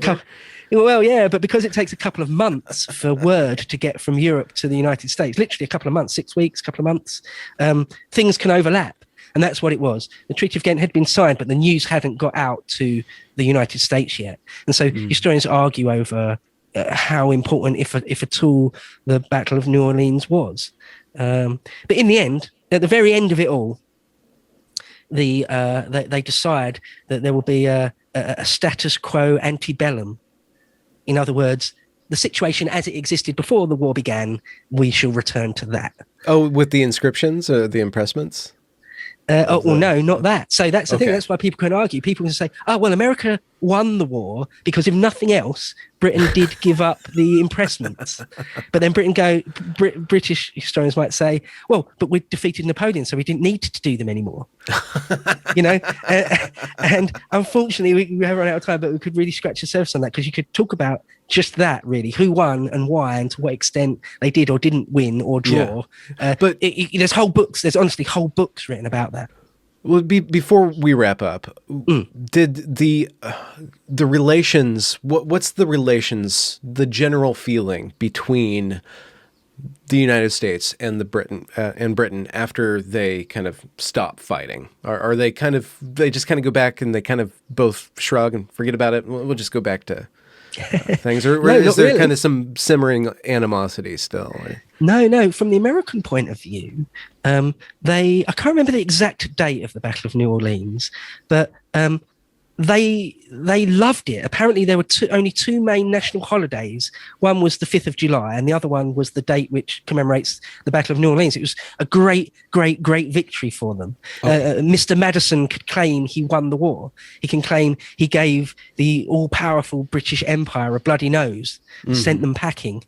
Speaker 2: because it takes a couple of months for word to get from Europe to the United States, literally a couple of months, 6 weeks, couple of months, things can overlap. And that's what it was. The Treaty of Ghent had been signed, but the news hadn't got out to the United States yet. And so historians argue over how important, if at all, the Battle of New Orleans was. But in the end, at the very end of it all, they decide that there will be a status quo antebellum. In other words, the situation as it existed before the war began, we shall return to that.
Speaker 1: Oh, with the inscriptions or the impressments?
Speaker 2: No, not that. So that's the thing. That's why people can argue. People can say, "Oh, well, America won the war because if nothing else, Britain did give up the impressments." But then British historians might say, "Well, but we defeated Napoleon, so we didn't need to do them anymore." And unfortunately, we have run out of time, but we could really scratch the surface on that, because you could talk about just that, really, who won and why, and to what extent they did or didn't win or draw. But there's whole books. There's honestly whole books written about that.
Speaker 1: Well, before we wrap up, did the relations? What's the relations? The general feeling between the United States and Britain after they kind of stop fighting? Are they they just kind of go back and they kind of both shrug and forget about it? We'll just go back to things, or is there kind of some simmering animosity still?
Speaker 2: No. From the American point of view, I can't remember the exact date of the Battle of New Orleans, but they loved it. Apparently, there were only two main national holidays. One was the 5th of July, and the other one was the date which commemorates the Battle of New Orleans. It was a great victory for them. Mr. Madison could claim he won the war. He can claim he gave the all-powerful British Empire a bloody nose, sent them packing.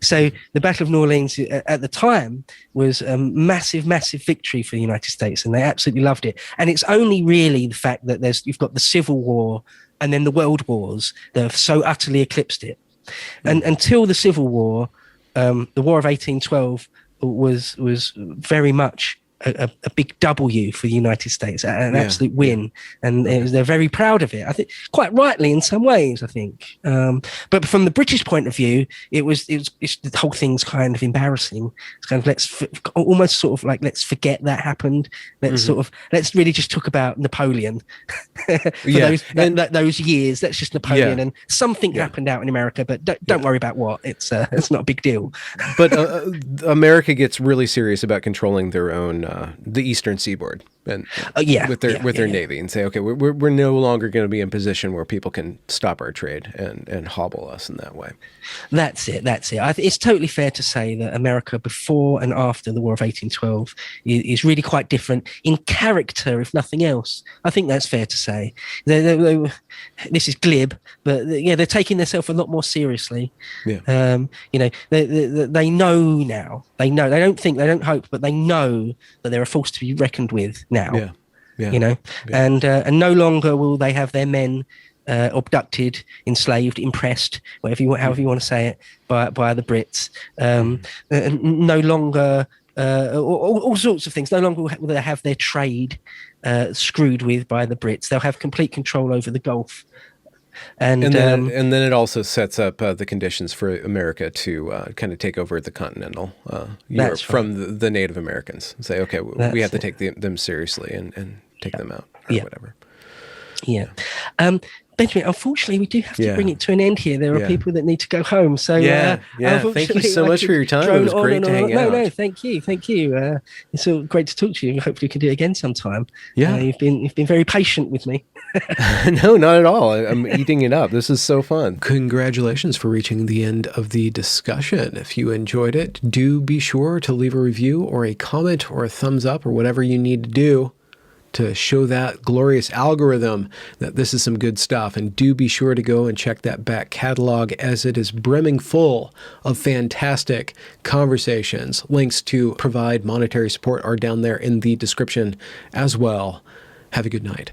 Speaker 2: So the Battle of New Orleans at the time was a massive victory for the United States, and they absolutely loved it. And it's only really the fact that you've got the Civil War and then the World Wars that have so utterly eclipsed it. And until the Civil War, the War of 1812 was very much a big W for the United States, an absolute win, and they're very proud of it. I think quite rightly in some ways. I think, but from the British point of view, it's the whole thing's kind of embarrassing. It's kind of almost sort of like let's forget that happened. Let's really just talk about Napoleon for those years. That's just Napoleon, and something happened out in America, but don't worry about what. It's not a big deal.
Speaker 1: But America gets really serious about controlling their own. The Eastern Seaboard, and with their navy, and say, okay, we're no longer going to be in position where people can stop our trade and hobble us in that way. That's it.
Speaker 2: It's totally fair to say that America before and after the War of 1812 is really quite different in character, if nothing else. I think that's fair to say. This is glib, but they're taking themselves a lot more seriously. They know now. They know. They don't hope, but they know that they're a force to be reckoned with now. And no longer will they have their men abducted, enslaved, impressed, however you want to say it, by the Brits. No longer all sorts of things. No longer will they have their trade screwed with by the Brits. They'll have complete control over the Gulf. And then
Speaker 1: it also sets up the conditions for America to kind of take over the continental Europe from the Native Americans and say, okay, we have to take them seriously and take them out or whatever.
Speaker 2: Yeah. Benjamin, unfortunately, we do have to
Speaker 1: Yeah.
Speaker 2: bring it to an end here. There are
Speaker 1: Yeah.
Speaker 2: people that need to go home. So,
Speaker 1: Yeah. Thank you
Speaker 2: unfortunately,
Speaker 1: so
Speaker 2: I
Speaker 1: much
Speaker 2: could
Speaker 1: for your time. It
Speaker 2: drone
Speaker 1: was
Speaker 2: on
Speaker 1: great
Speaker 2: and
Speaker 1: to
Speaker 2: on.
Speaker 1: hang
Speaker 2: No,
Speaker 1: out.
Speaker 2: no, thank you. It's all great to talk to you. Hopefully, we can do it again sometime.
Speaker 1: Yeah.
Speaker 2: You've been very patient with me.
Speaker 1: No, not at all. I'm eating it up. This is so fun. Congratulations for reaching the end of the discussion. If you enjoyed it, do be sure to leave a review or a comment or a thumbs up or whatever you need to do to show that glorious algorithm that this is some good stuff. And do be sure to go and check that back catalog, as it is brimming full of fantastic conversations. Links to provide monetary support are down there in the description as well. Have a good night.